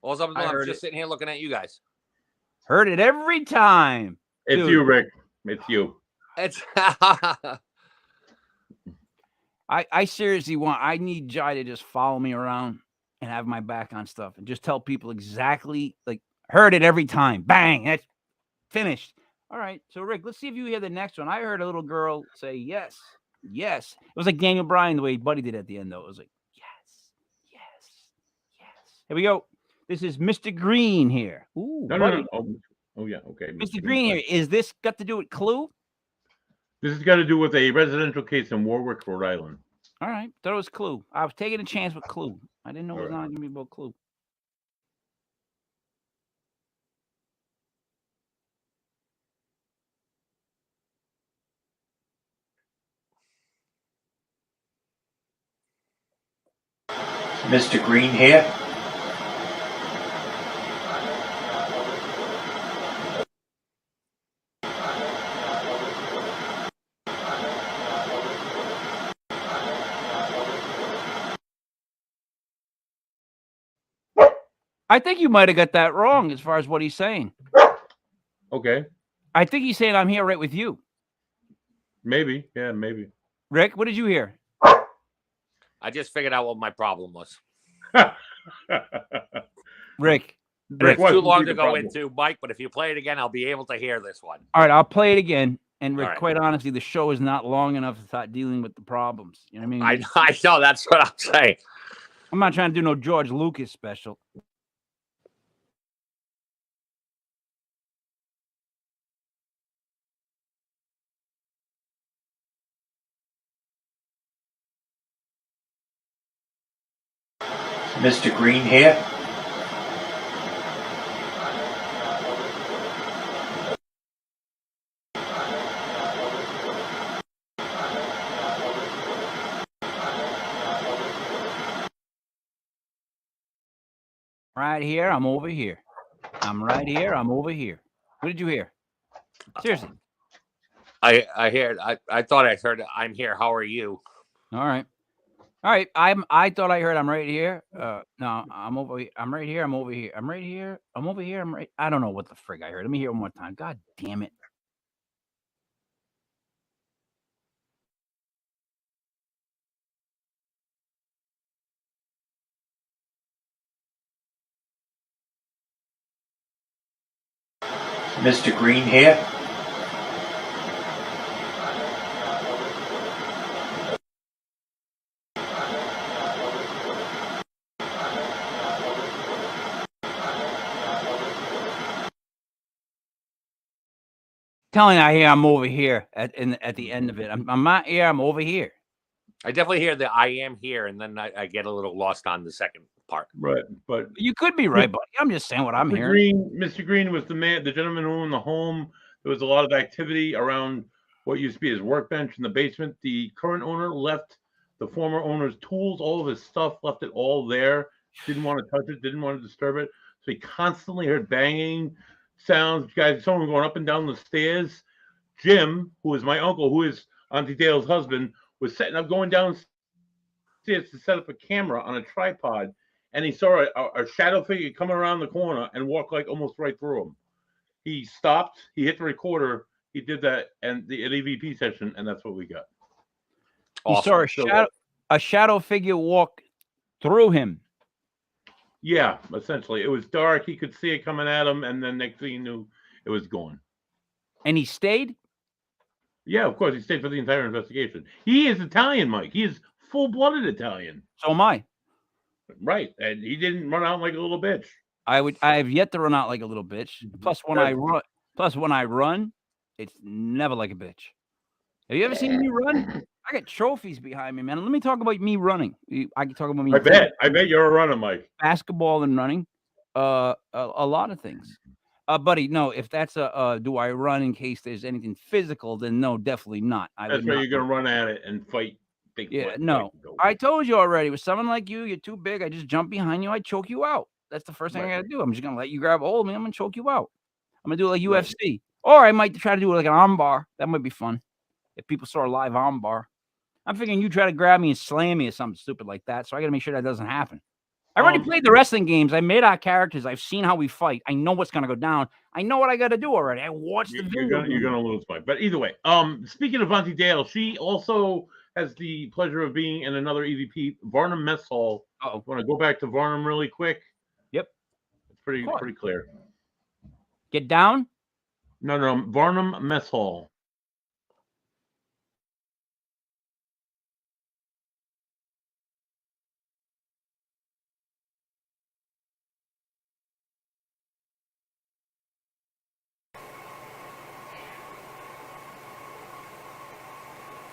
All I'm doing, I'm heard just sitting here looking at you guys. heard it every time. It's Dude. you, Rick. It's you. It's I seriously I need Jai to just follow me around and have my back on stuff and just tell people exactly, like, heard it every time. Bang, that's finished. All right, so Rick, let's see if you hear the next one. I heard a little girl say yes, yes. It was like Daniel Bryan, the way Buddy did at the end, though. It was like, yes, yes, yes. Here we go. This is Mr. Green here. Ooh, No. Oh, yeah, okay. Mr. Green here. Is this got to do with Clue? This has got to do with a residential case in Warwick, Rhode Island. All right, thought it was Clue. I was taking a chance with Clue. I didn't know it was not going to be about Clue. Mr. Green here. I think you might have got that wrong as far as what he's saying. Okay. I think he's saying I'm here right with you. Maybe. Yeah, maybe. Rick, what did you hear? I just figured out what my problem was. Rick. It's too long to go into, Mike, but if you play it again, I'll be able to hear this one. All right, I'll play it again. And Rick, All right. quite honestly, the show is not long enough to start dealing with the problems. You know what I mean? I know, that's what I'm saying. I'm not trying to do no George Lucas special. Mr. Green here. Right here, I'm over here. I'm right here, I'm over here. What did you hear? Seriously. I thought I heard I'm here. How are you? All right. All right. I thought I heard I'm right here. No, I'm over here. I'm right here. I'm over here. I'm right here. I'm over here. I'm right. I don't know what the frig I heard. Let me hear it one more time. God damn it. Mr. Green here. Telling I hear I'm over here at the end of it. I'm not here. I'm over here. I definitely hear that I am here, and then I get a little lost on the second part. Right, but you could be right, buddy. I'm just saying what I'm hearing. Mr. Green was the gentleman who owned the home. There was a lot of activity around what used to be his workbench in the basement. The current owner left the former owner's tools, all of his stuff, left it all there. Didn't want to touch it, didn't want to disturb it. So he constantly heard banging sounds, guys, someone going up and down the stairs. Jim, who is my uncle, who is Auntie Dale's husband, was going downstairs to set up a camera on a tripod, and he saw a shadow figure coming around the corner and walk like almost right through him. He stopped, he hit the recorder, he did that, and the EVP session, and that's what we got. He saw a shadow figure walk through him. Yeah, essentially. It was dark. He could see it coming at him, and then next thing you knew, it was gone. And he stayed? Yeah, of course. He stayed for the entire investigation. He is Italian, Mike. He is full-blooded Italian. So am I. Right. And he didn't run out like a little bitch. I have yet to run out like a little bitch. Plus, when I run, it's never like a bitch. Have you ever seen me run? I got trophies behind me, man. Let me talk about me running. I can talk about me. I bet you're a runner, Mike. Basketball and running. A lot of things. Buddy, no, if that's do I run in case there's anything physical, then no, definitely not. That's why you're going to run at it and fight. Yeah, no. I told you already, with someone like you, you're too big. I just jump behind you. I choke you out. That's the first thing I got to do. I'm just going to let you grab a hold of me. I'm going to choke you out. I'm gonna do it like UFC, or I might try to do it like an armbar. That might be fun if people saw a live armbar. I'm thinking you try to grab me and slam me or something stupid like that. So I got to make sure that doesn't happen. I already played the wrestling games. I made our characters. I've seen how we fight. I know what's gonna go down. I know what I got to do already. I watched the video. You're gonna lose, Mike. But either way, speaking of Auntie Dale, she also has the pleasure of being in another EVP, Varnum Mess Hall. Oh, want to go back to Varnum really quick? Yep, it's pretty clear. Get down. No, Varnum Mess Hall.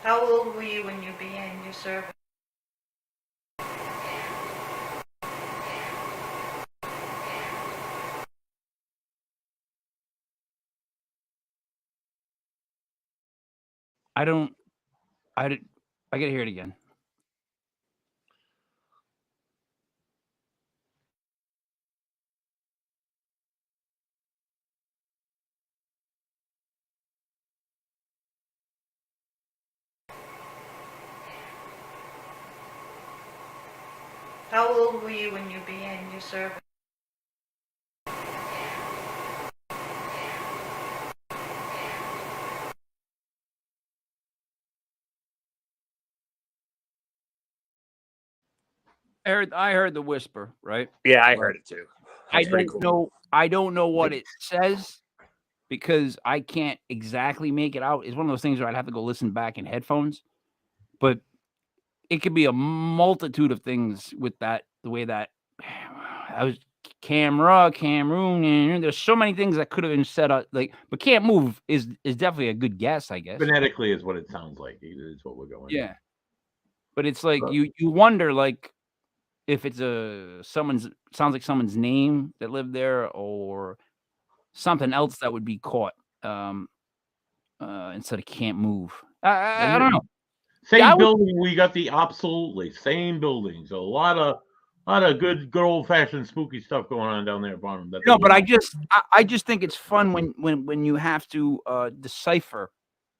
How old were you when you began your service? I gotta hear it again. How old were you when you began your service? I heard the whisper, right? Yeah, I heard it too. I don't know what it says because I can't exactly make it out. It's one of those things where I'd have to go listen back in headphones. But it could be a multitude of things with that, the way that I was Cameroon, and there's so many things that could have been set up. Like, but can't move is definitely a good guess, I guess. Phonetically is what it sounds like. Is what we're going. Yeah, but it's like you wonder, like, if it's sounds like someone's name that lived there or something else that would be caught instead of can't move. I don't know. Same building. We got the absolutely same buildings. A lot of good old fashioned spooky stuff going on down there at Barnum. No, but I just think it's fun when you have to decipher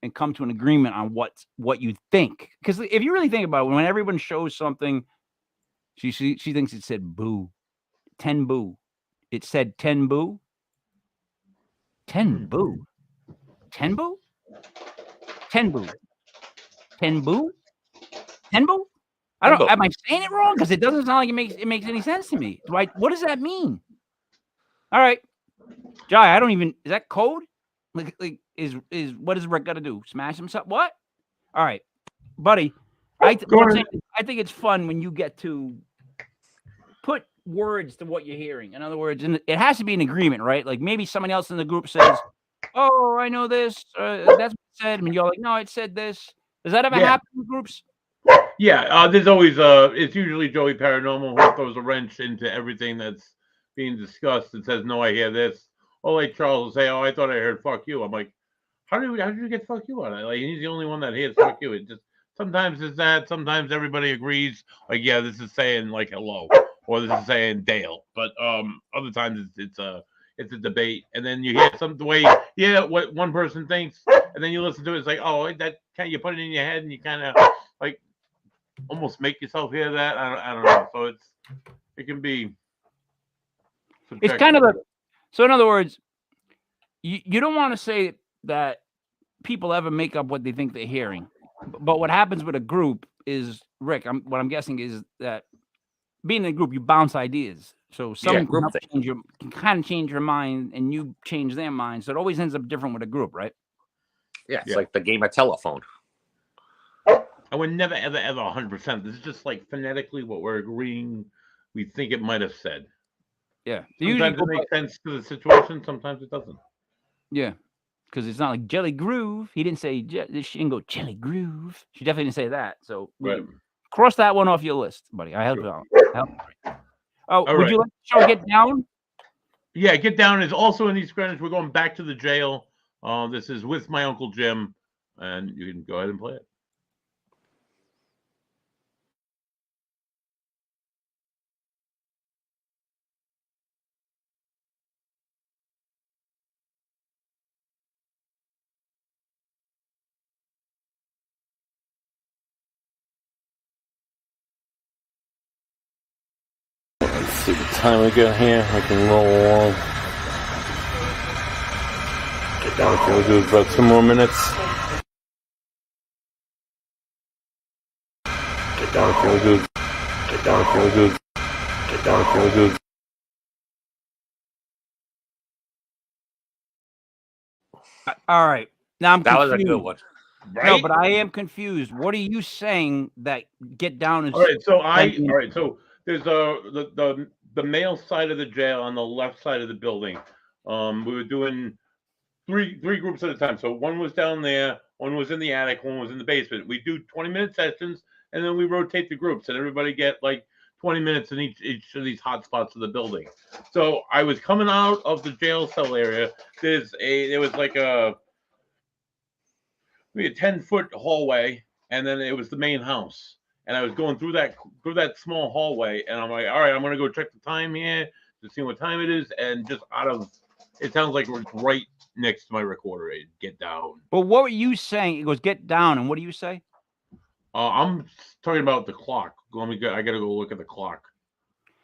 and come to an agreement on what you think. Because if you really think about it, when everyone shows something, she thinks it said boo, 10 boo. It said 10 boo. 10 boo. 10 boo? 10 boo. 10 boo? 10 boo? I don't. Am I saying it wrong? Because it doesn't sound like it makes any sense to me. What does that mean? All right, Jai. I don't even. Is that code? Like is what does Rick got to do? Smash himself? What? All right, buddy. I think it's fun when you get to put words to what you're hearing. In other words, and it has to be an agreement, right? Like maybe somebody else in the group says, "Oh, I know this. That's what it said," and you're like, "No, it said this." Does that ever happen in groups? Yeah, there's always it's usually Joey Paranormal who throws a wrench into everything that's being discussed and says, "No, I hear this." Or like Charles will say, "Oh, I thought I heard fuck you." I'm like, how did you get fuck you on it? Like he's the only one that hears fuck you. It just sometimes it's that, sometimes everybody agrees, like, yeah, this is saying like hello, or this is saying Dale. But other times it's a debate, and then you hear the way what one person thinks, and then you listen to it, it's like, oh, that kind of, you put it in your head and you kind of like almost make yourself hear that. I don't know. So it can be It's kind of so in other words, you don't want to say that people ever make up what they think they're hearing. But what happens with a group is, Rick, what I'm guessing is that being in a group, you bounce ideas. So some group can kind of change your mind and you change their mind. So it always ends up different with a group, right? Yeah, it's like the game of telephone. I would never, ever, ever 100%. This is just like phonetically what we're agreeing we think it might have said. Yeah. Sometimes it makes sense to the situation. Sometimes it doesn't. Yeah. Because it's not like Jelly Groove. He didn't say, she didn't go Jelly Groove. She definitely didn't say that. So cross that one off your list, buddy. I help you out. Would you like to show Get Down? Yeah, Get Down is also in these credits. We're going back to the jail. This is with my Uncle Jim. And you can go ahead and play it. see the time we got here. I can roll along. Get down. We'll do about 2 more minutes. Get down. We'll do. Get down. We'll do. Get down. We'll do. All right. Now I'm confused. That was a good one. Right? No, but I am confused. What are you saying that get down is? All right, so so there's the male side of the jail on the left side of the building. We were doing three groups at a time. So one was down there, one was in the attic, one was in the basement. We do 20-minute sessions, and then we rotate the groups, and everybody get like 20 minutes in each of these hot spots of the building. So I was coming out of the jail cell area. There was like a 10-foot hallway, and then it was the main house. And I was going through that small hallway, and I'm like, all right, I'm gonna go check the time here to see what time it is, and just it sounds like we're right next to my recorder. Get down. But what were you saying? It goes get down, and what do you say? I'm talking about the clock. I gotta go look at the clock.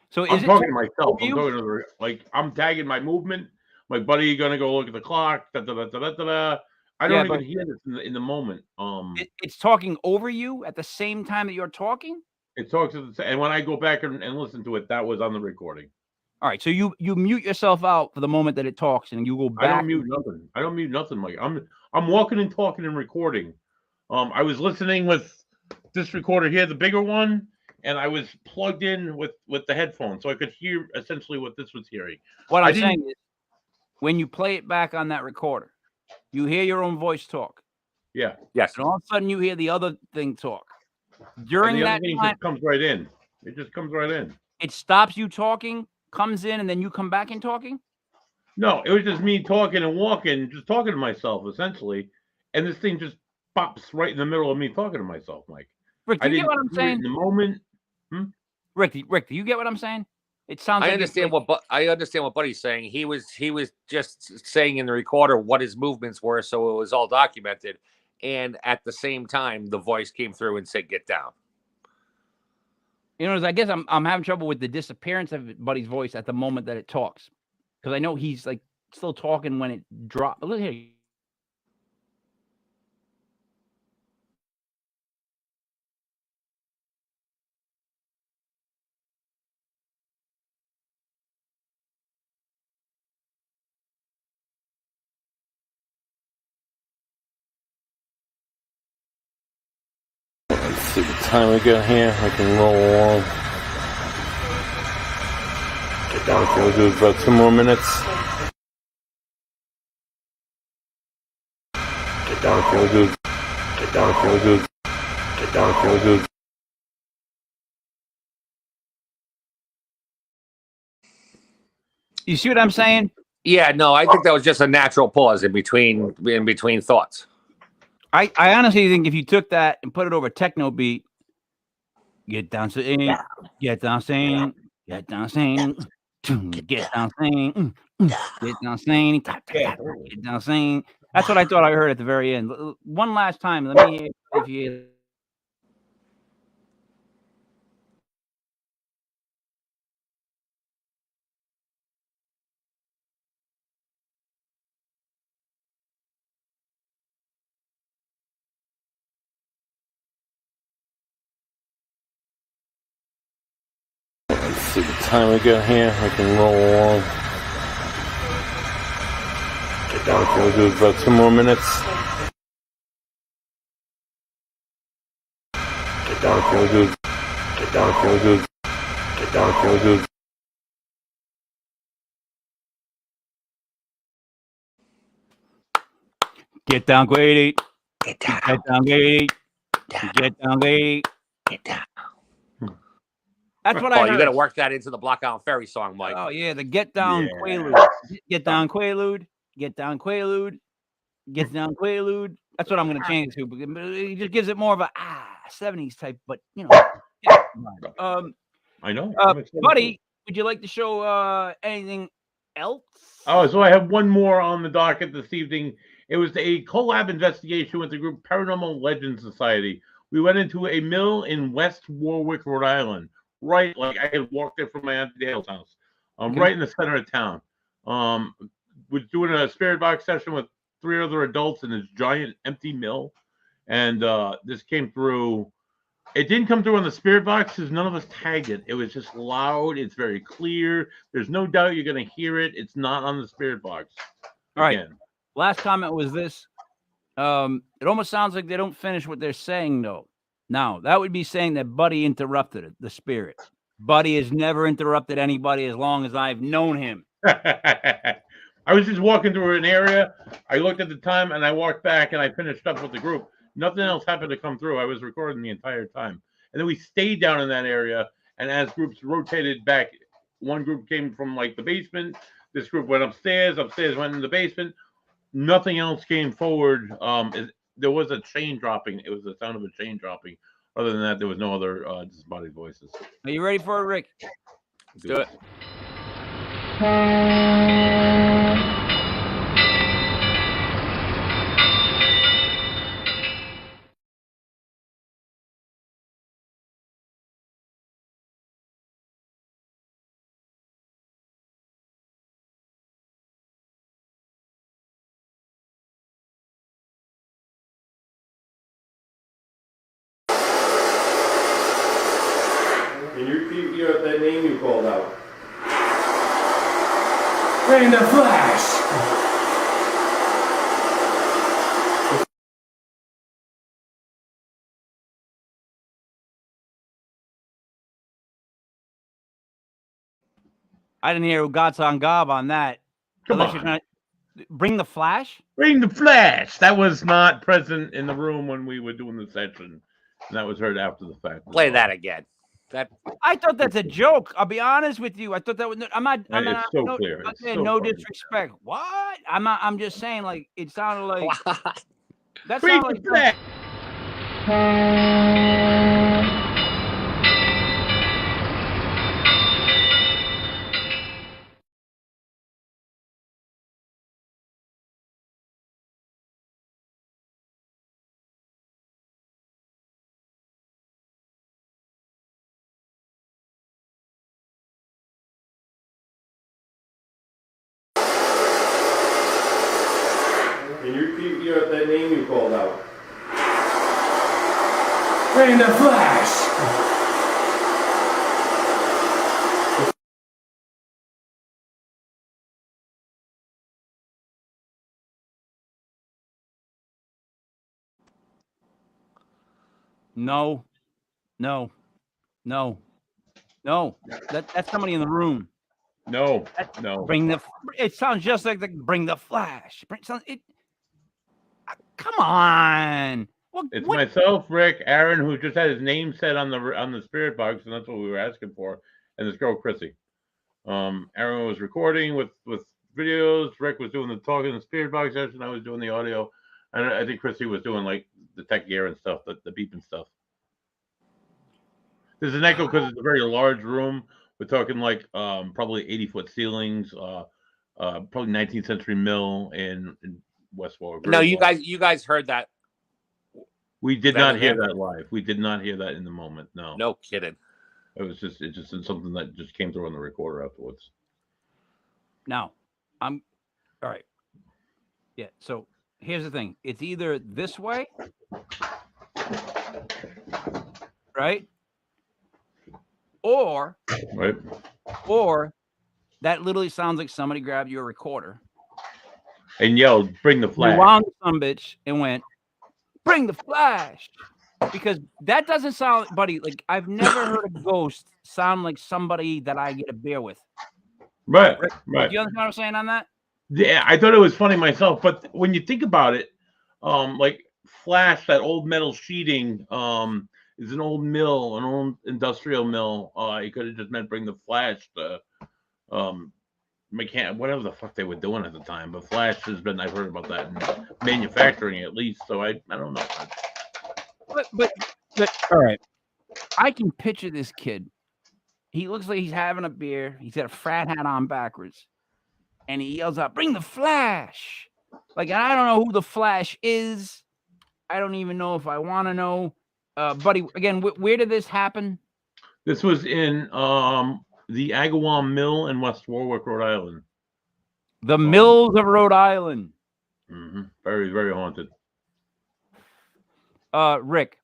So I'm talking to myself. I'm talking to I'm tagging my movement. My buddy gonna go look at the clock. I don't even hear this in the moment. It's talking over you at the same time that you're talking. It talks and when I go back and listen to it, that was on the recording. All right, so you mute yourself out for the moment that it talks, and you go back. I don't mute nothing, Mike. I'm walking and talking and recording. I was listening with this recorder here, the bigger one, and I was plugged in with the headphones, so I could hear essentially what this was hearing. What I'm saying is, when you play it back on that recorder, you hear your own voice talk. Yeah. Yes. And all of a sudden, you hear the other thing talk. During that time, just comes right in. It just comes right in. It stops you talking, comes in, and then you come back in talking? No, it was just me talking and walking, just talking to myself, essentially. And this thing just pops right in the middle of me talking to myself, Mike. Rick, do you get what I'm saying? In the moment. Rick, do you get what I'm saying? It sounds. I understand what Buddy's saying. He was just saying in the recorder what his movements were, so it was all documented. And at the same time, the voice came through and said, "Get down." You know, I guess I'm having trouble with the disappearance of Buddy's voice at the moment that it talks, because I know he's like still talking when it drops. Look here. Let's see the time we got here. I can roll along. Get down. We'll do about 2 more minutes. Get down. We'll do. Get down. We'll do. Get down. We'll do. You see what I'm saying? Yeah, no, I think that was just a natural pause in between thoughts. I honestly think if you took that and put it over a techno beat, get down sing, get down sing, get down sing, get down sing, get down sing, get down sing. That's what I thought I heard at the very end. One last time, let me hear if you hear. Let's see the time we got here. I can roll along. Get down. We'll do about 2 more minutes. Get down. We'll do. Get down. We'll do. Get down. We'll do. Get down, Grady. Get down. Get down, Grady. Get down, Grady. Get down. That's what I heard. You got to work that into the Block Island Ferry song, Mike. Oh yeah, the get down Quaalude. Get down Quaalude. Get down Quaalude. Get down Quaalude. That's what I'm going to change it to. Because it just gives it more of a 70s type, but you know. I know. Buddy, would you like to show anything else? Oh, so I have one more on the docket this evening. It was a collab investigation with the group Paranormal Legend Society. We went into a mill in West Warwick, Rhode Island. right, like I had walked there from my Auntie Dale's house, Okay. right in the center of town. Was doing a spirit box session with 3 other adults in this giant empty mill, and this came through. It didn't come through on the spirit box because none of us tagged it. It was just loud. It's very clear. There's no doubt you're going to hear it. It's not on the spirit box. All right. Last comment was this. It almost sounds like they don't finish what they're saying, though. Now, that would be saying that Buddy interrupted it, the spirit. Buddy has never interrupted anybody as long as I've known him. I was just walking through an area. I looked at the time and I walked back and I finished up with the group. Nothing else happened to come through. I was recording the entire time. And then we stayed down in that area. And as groups rotated back, one group came from like the basement. This group went upstairs. Upstairs went in the basement. Nothing else came forward. There was a chain dropping. It was the sound of a chain dropping. Other than that, there was no other disembodied voices. Are you ready for it, Rick? Let's do it. Can you repeat that name you called out? Bring the flash! I didn't hear Gods on Gob on that. Come Unless on. You're gonna bring the flash? Bring the flash. That was not present in the room when we were doing the session. And that was heard after the fact. Play that again. I thought that's a joke. I'll be honest with you. I thought that was. I'm not. It's so clear. It's so no fucking disrespect. What? I'm not. I'm just saying. Like it sounded like. That Bring sounded the like. flash. Can you repeat that name you called out? Bring the flash! No. That's somebody in the room. No. Bring the. It sounds just like the bring the flash. Come on. It's myself, Rick, Aaron, who just had his name said on the spirit box, and that's what we were asking for, and this girl Chrissy. Aaron was recording with videos. Rick was doing the talking in the spirit box session. I was doing the audio, and I think Chrissy was doing like the tech gear and stuff, the beeping stuff. There's an echo because it's a very large room. We're talking like probably 80-foot ceilings, probably 19th century mill in West Warwick. No, you guys heard that. We did not hear that live. We did not hear that in the moment. No. No kidding. It just something that just came through on the recorder afterwards. Now, I'm all right. Yeah. So here's the thing. It's either this way, right? Or that literally sounds like somebody grabbed your recorder and yelled, "Bring the flash!" Wound some bitch and went, "Bring the flash!" Because that doesn't sound, buddy. Like I've never heard a ghost sound like somebody that I get a beer with. Right. Do you understand what I'm saying on that? Yeah, I thought it was funny myself, but when you think about it, like flash, that old metal sheeting, is an old mill, an old industrial mill. It could have just meant bring the flash to whatever the fuck they were doing at the time. But flash has been, I've heard about that in manufacturing at least. So I don't know. But all right, I can picture this kid. He looks like he's having a beer. He's got a frat hat on backwards, and he yells out, "Bring the flash!" Like I don't know who the Flash is. I don't even know if I want to know. Buddy, again, where did this happen? This was in the Agawam Mill in West Warwick, Rhode Island. The Mills of Rhode Island. Very, very haunted. Rick,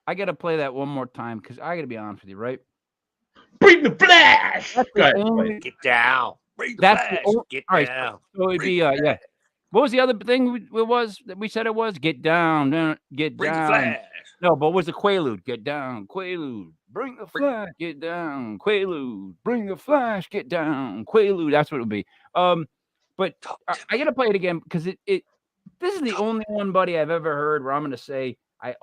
I got to play that one more time because I got to be honest with you, right? Bring the flash! Get down. Bring the flash. Get all right, down. so it'd be, yeah. What was the other thing it was that we said it was? Get down, get Bring down. the flash. No, but what was the Quaalude? Get down, Quaalude. Bring the flash. Get down, Quaalude. Bring the flash. Get down, Quaalude. That's what it would be. But I got to play it again because this is the only one, buddy, I've ever heard where I'm going to say I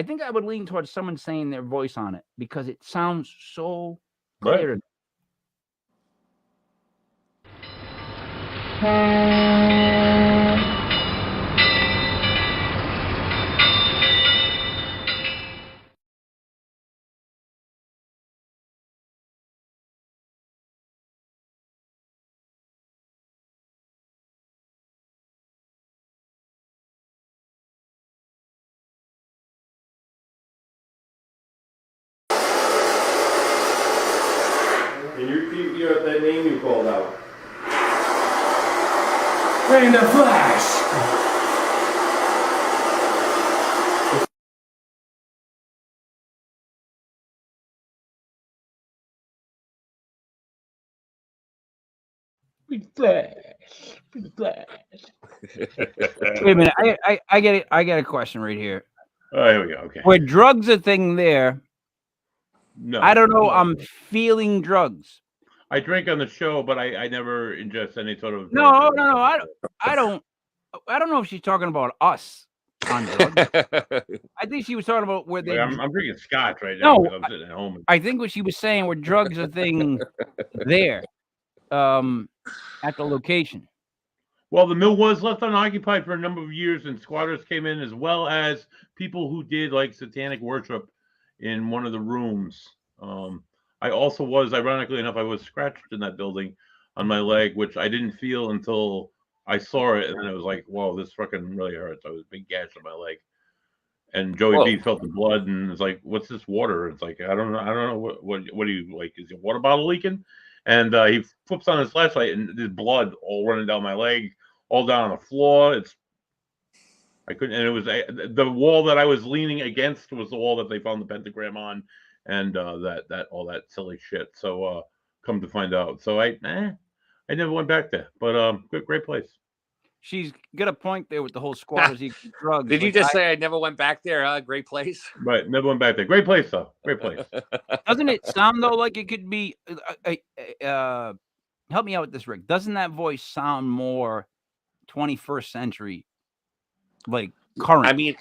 think I would lean towards someone saying their voice on it because it sounds so clear. Right. Can you repeat that name you called out? Bring the flash. Bring flash. Bring flash. Wait a minute. I get it. I got a question right here. Oh, here we go. Okay. Were drugs a thing there? No. I don't know. I'm feeling drugs. I drink on the show, but I never ingest any sort of. No. I don't know if she's talking about us on drugs. I think she was talking about where they. I'm drinking scotch right now. No, I'm sitting at home. I think what she was saying were drugs a thing there, at the location. Well, the mill was left unoccupied for a number of years, and squatters came in, as well as people who did like satanic worship in one of the rooms. I also was, ironically enough, I was scratched in that building on my leg, which I didn't feel until I saw it, and then it was like, whoa, this fucking really hurts. I was a big gash on my leg. And Joey B felt the blood, and it's like, what's this water? It's like, I don't know. What do you like? Is your water bottle leaking? And he flips on his flashlight, and there's blood all running down my leg, all down on the floor. I couldn't, and it was the wall that I was leaning against was the wall that they found the pentagram on, and that all that silly shit. So come to find out, so I never went back there, but great place. She's got a point there with the whole squatters equal drugs. Did you just say I never went back there? Great place. Right, never went back there. Great place though. Great place. Doesn't it sound though like it could be? Help me out with this, Rick. Doesn't that voice sound more 21st century, like current? I mean,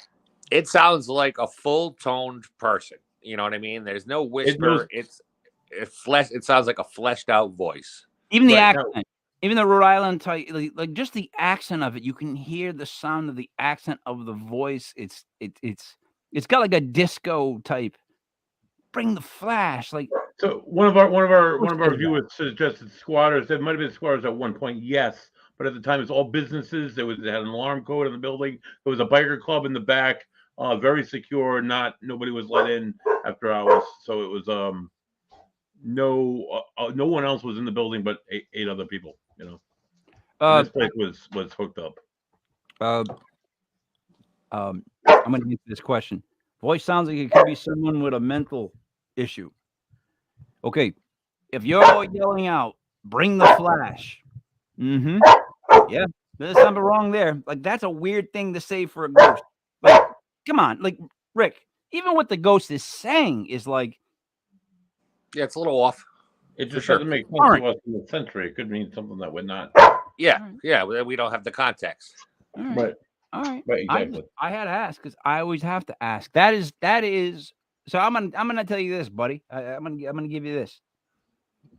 it sounds like a full-toned person. You know what I mean? There's no whisper. It sounds like a fleshed out voice. Even the accent, even the Rhode Island type, like just the accent of it, you can hear the sound of the accent of the voice. It's got like a disco type. Bring the flash, like. So one of our viewers suggested squatters. There might have been squatters at one point, yes, but at the time it's all businesses. They had an alarm code in the building. There was a biker club in the back, very secure. Nobody was let in after hours, so it was no one else was in the building but eight other people. You know, this place was hooked up. I'm going to answer this question. Voice sounds like it could be someone with a mental issue. Okay, if you're yelling out, "Bring the flash," yeah, there's something wrong there. Like that's a weird thing to say for a ghost. Like, come on, like Rick. Even what the ghost is saying is like, yeah, it's a little off. It just doesn't make sense to us in the century. It could mean something that we're not. Yeah, we don't have the context. Right. All right. Right. Exactly. I had to ask because I always have to ask. That is. So I'm gonna tell you this, buddy. I'm gonna give you this.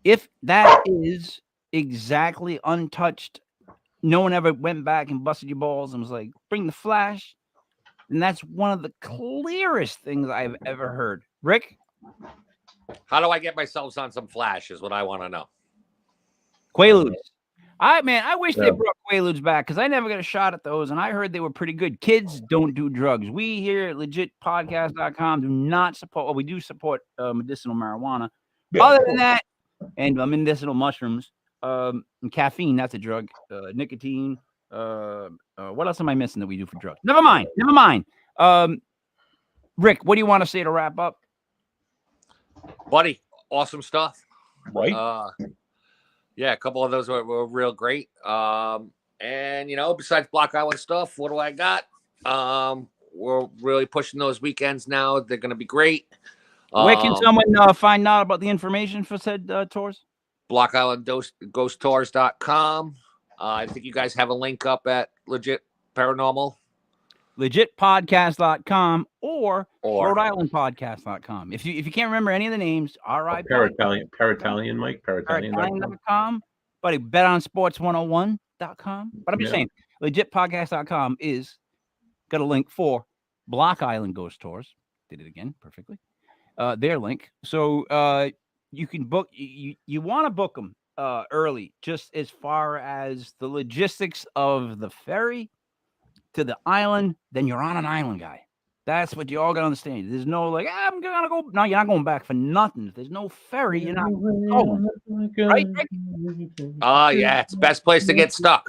If that is exactly untouched, no one ever went back and busted your balls and was like, "Bring the flash," and that's one of the clearest things I've ever heard. Rick, how do I get myself on some flash? Is what I want to know. Quaaludes. I wish they brought Quaaludes back because I never got a shot at those, and I heard they were pretty good. Kids don't do drugs. We here at legitpodcast.com do not support. Well, we do support medicinal marijuana. Yeah, other than that, and medicinal mushrooms, and caffeine. That's a drug. Nicotine. What else am I missing that we do for drugs? Never mind. Rick, what do you want to say to wrap up? Buddy, awesome stuff. Right. Yeah, a couple of those were real great. And besides Block Island stuff, what do I got? We're really pushing those weekends now. They're going to be great. Where can someone find out about the information for said tours? BlockIslandGhostTours.com. I think you guys have a link up at Legit Paranormal. legitpodcast.com or Rhode Island podcast.com. If you can't remember any of the names, RI Paratalian Mike, Paratalian.com, buddy, betonsports101.com. But I'm just saying, legitpodcast.com is got a link for Block Island Ghost Tours. Did it again perfectly. Their link. So you can book you want to book them early, just as far as the logistics of the ferry to the island, then you're on an island, guy. That's what you all got to understand. There's no like, I'm gonna go. No, you're not going back for nothing. If there's no ferry, you're not going. Right? Yeah, it's the best place to get stuck.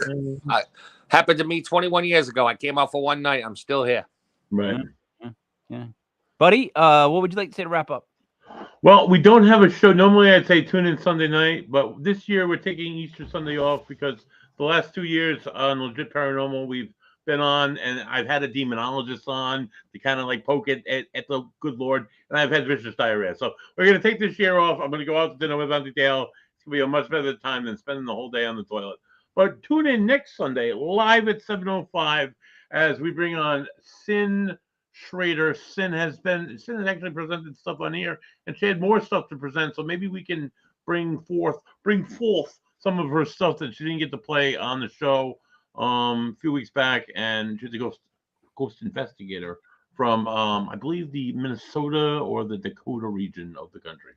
Happened to me 21 years ago. I came out for one night. I'm still here. Right. Yeah. Buddy, what would you like to say to wrap up? Well, we don't have a show. Normally, I'd say tune in Sunday night, but this year we're taking Easter Sunday off because the last 2 years on Legit Paranormal, we've been on, and I've had a demonologist on to kind of like poke it at the good Lord, and I've had vicious diarrhea. So we're going to take this year off. I'm going to go out to dinner with Auntie Dale. It's going to be a much better time than spending the whole day on the toilet. But tune in next Sunday, live at 7:05, as we bring on Sin Schrader. Sin has actually presented stuff on here, and she had more stuff to present. So maybe we can bring forth some of her stuff that she didn't get to play on the show a few weeks back. And she's a ghost investigator from I believe the Minnesota or the Dakota region of the country.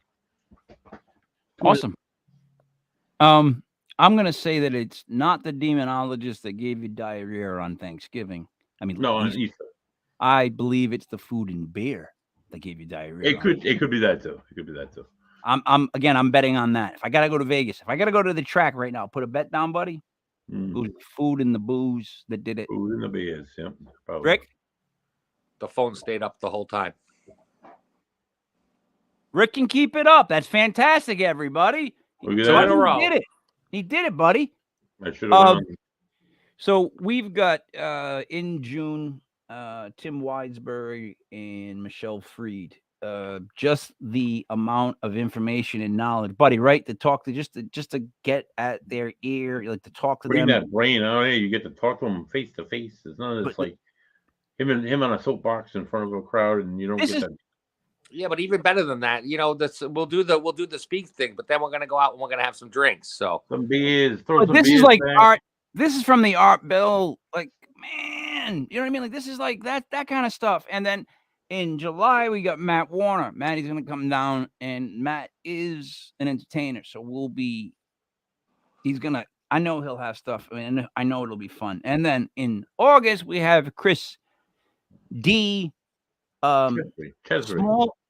Awesome. I'm gonna say that it's not the demonologist that gave you diarrhea on Thanksgiving. I mean, no, on Easter. I believe it's the food and beer that gave you diarrhea. It could be that too. It could be that too. I'm betting on that. If I gotta go to Vegas, if I gotta go to the track right now, put a bet down, buddy. It was the food and the booze that did it. Food and the beers, yeah. Probably. Rick? The phone stayed up the whole time. Rick can keep it up. That's fantastic, everybody. He did it. He did it, buddy. I should have So we've got in June Tim Widesbury and Michelle Freed. Just the amount of information and knowledge, buddy, right? To talk to just to get at their ear, like to talk to them. Bring that brain out here. You get to talk to them face to face. It's none of this like him on a soapbox in front of a crowd, and you don't get that. Yeah, but even better than that, we'll do the speak thing, but then we're gonna go out and we're gonna have some drinks. So some beers. This is like art. This is from the Art Bill. Like, man, you know what I mean? Like, this is like that kind of stuff. And then in July, we got Matt Warner. Matty's going to come down, and Matt is an entertainer. So I know he'll have stuff. I mean, I know it'll be fun. And then in August, we have Chris D.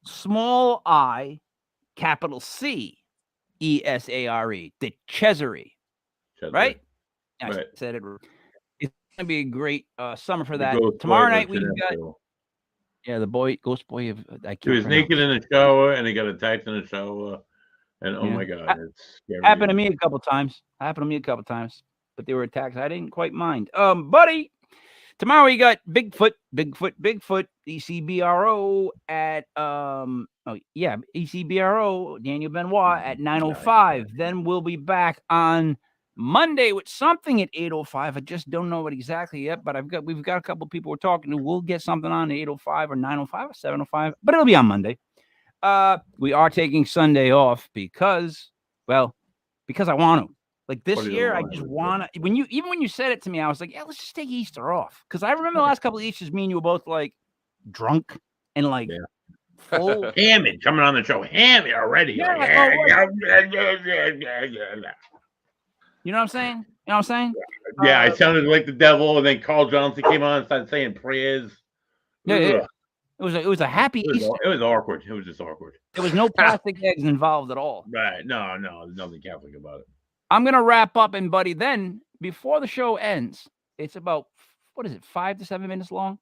Small I, capital C, ESARE, the Cesare. Right? I said it. It's going to be a great summer for that. Tomorrow night, we've got. Yeah, the ghost boy. He was naked in the shower, and he got attacked in the shower, and oh my God, it's scary. Happened to me a couple times. But they were attacks. I didn't quite mind. Buddy, tomorrow we got Bigfoot, ECBRO at ECBRO, Daniel Benoit at 9:05. Then we'll be back on Monday with something at 8:05. I just don't know what exactly yet, but we've got a couple of people we're talking to. We'll get something on at 8:05 or 9:05 or 7:05, but it'll be on Monday. We are taking Sunday off because I want to. Like this year, I just want to. When you said it to me, I was like, yeah, let's just take Easter off. Because I remember the last couple of Easters, me and you were both like drunk and like full. Hammy coming on the show. Hammy already. You know what I'm saying? You know what I'm saying? Yeah, I sounded like the devil, and then Carl Johnson came on and started saying prayers. Yeah, it was a happy Easter. It was awkward. It was just awkward. There was no plastic eggs involved at all. Right. No, there's nothing Catholic about it. I'm gonna wrap up, and buddy, then before the show ends, it's about 5 to 7 minutes long.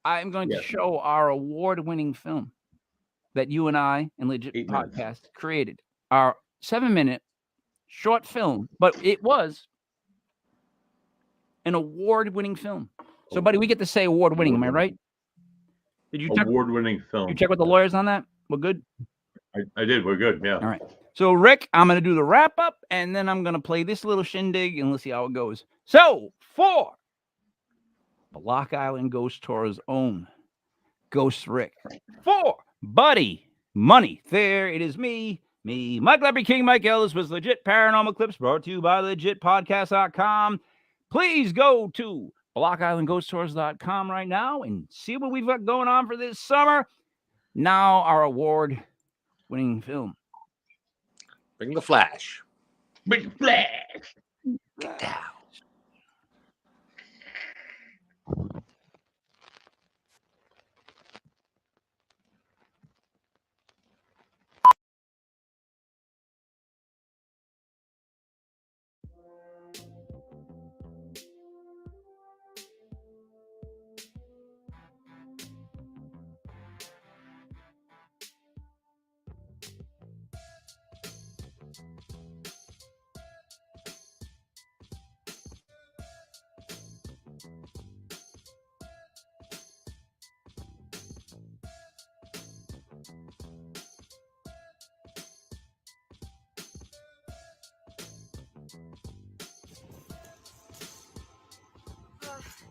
I'm going to show our award-winning film that you and I and Legit Podcast created. Our 7-minute short film, but it was an award-winning film. So, buddy, we get to say award-winning. Am I right? Did you award-winning film? You check with the lawyers on that? We're good. I did. We're good. Yeah. All right. So, Rick, I'm going to do the wrap-up, and then I'm going to play this little shindig, and let's see how it goes. So, for Block Island Ghost Tour's own Ghost Rick, for Buddy Money, there it is me, Mike Leppy King, Mike Ellis, was Legit Paranormal Clips, brought to you by LegitPodcast.com. Please go to BlockIslandGhostTours.com right now and see what we've got going on for this summer. Now, our award-winning film. Bring the flash. Bring the flash. Get down.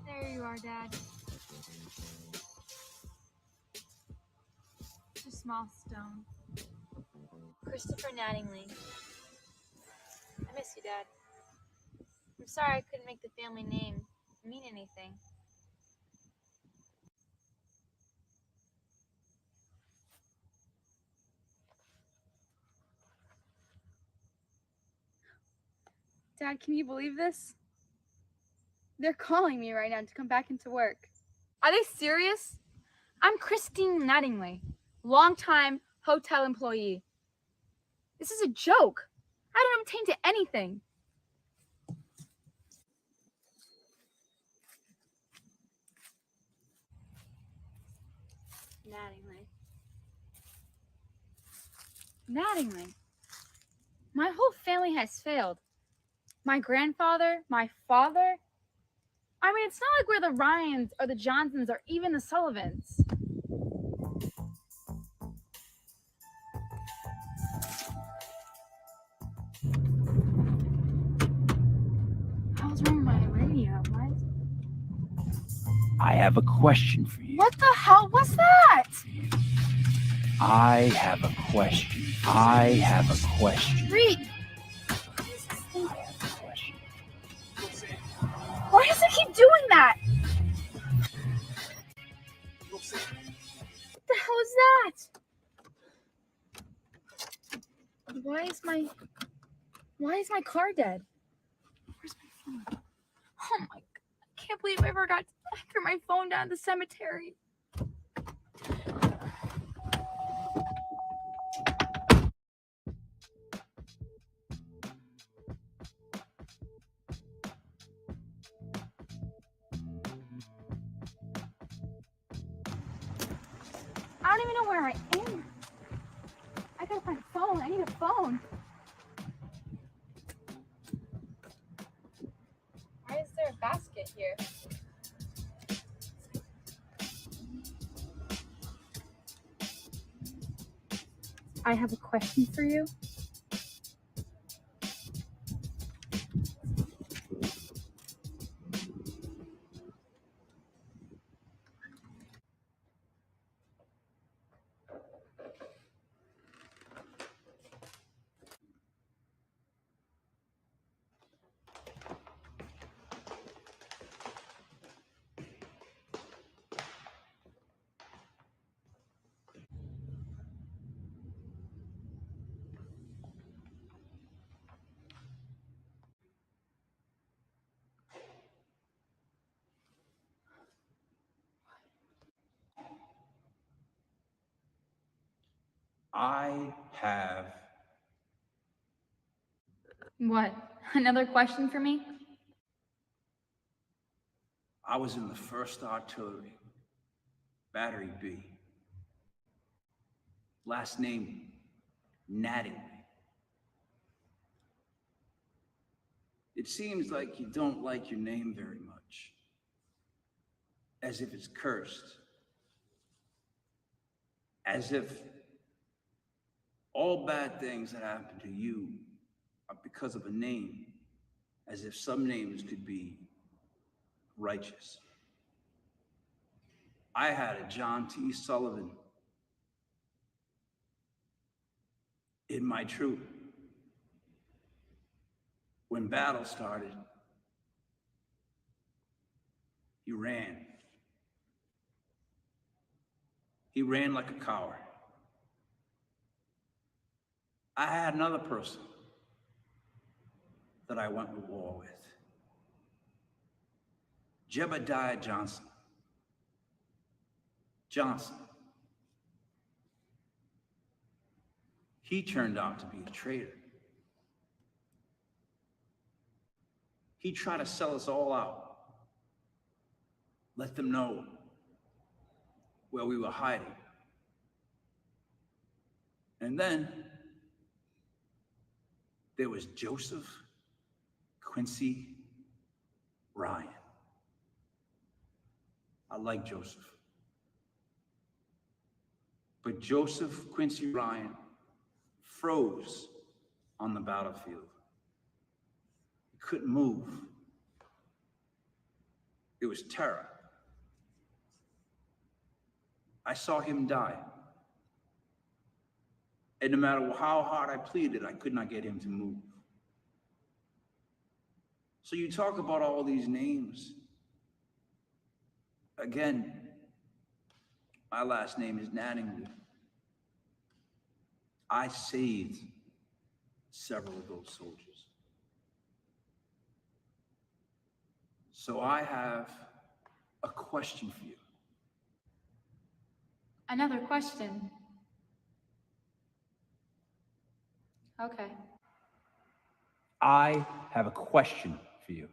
There you are, Dad. It's a small stone. Christopher Nattingly. I miss you, Dad. I'm sorry I couldn't make the family name mean anything. Dad, can you believe this? They're calling me right now to come back into work. Are they serious? I'm Christine Nattingly, longtime hotel employee. This is a joke. I don't obtain to anything. Nattingly. My whole family has failed. My grandfather, my father. I mean, it's not like we're the Ryans or the Johnsons or even the Sullivans. I was ringing my radio. What? I have a question for you. What the hell was that? I have a question. Reed! Why does it keep doing that? What the hell is that? Why is my car dead? Where's my phone? Oh my God. I can't believe I forgot to throw my phone down the cemetery. I don't even know where I am. I gotta find a phone. I need a phone. Why is there a basket here? I have a question for you. I have. What? Another question for me? I was in the 1st Artillery, Battery B. Last name, Nattingly. It seems like you don't like your name very much, as if it's cursed, as if all bad things that happen to you are because of a name, as if some names could be righteous. I had a John T. Sullivan in my troop. When battle started, he ran. He ran like a coward. I had another person that I went to war with. Jebediah Johnson. He turned out to be a traitor. He tried to sell us all out. Let them know where we were hiding. And then there was Joseph Quincy Ryan. I like Joseph. But Joseph Quincy Ryan froze on the battlefield. He couldn't move. It was terror. I saw him die. And no matter how hard I pleaded, I could not get him to move. So you talk about all these names. Again, my last name is Nattingly. I saved several of those soldiers. So I have a question for you. Another question. Okay. I have a question for you.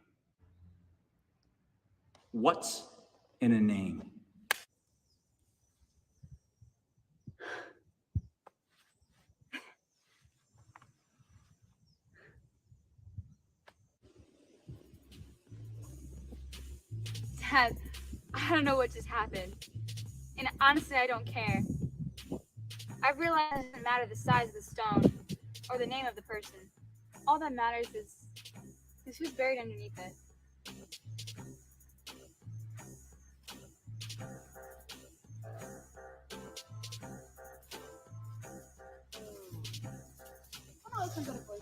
What's in a name? Dad, I don't know what just happened. And honestly, I don't care. I realize it doesn't matter the size of the stone or the name of the person. All that matters is who's buried underneath it. Vamos a ver cuánto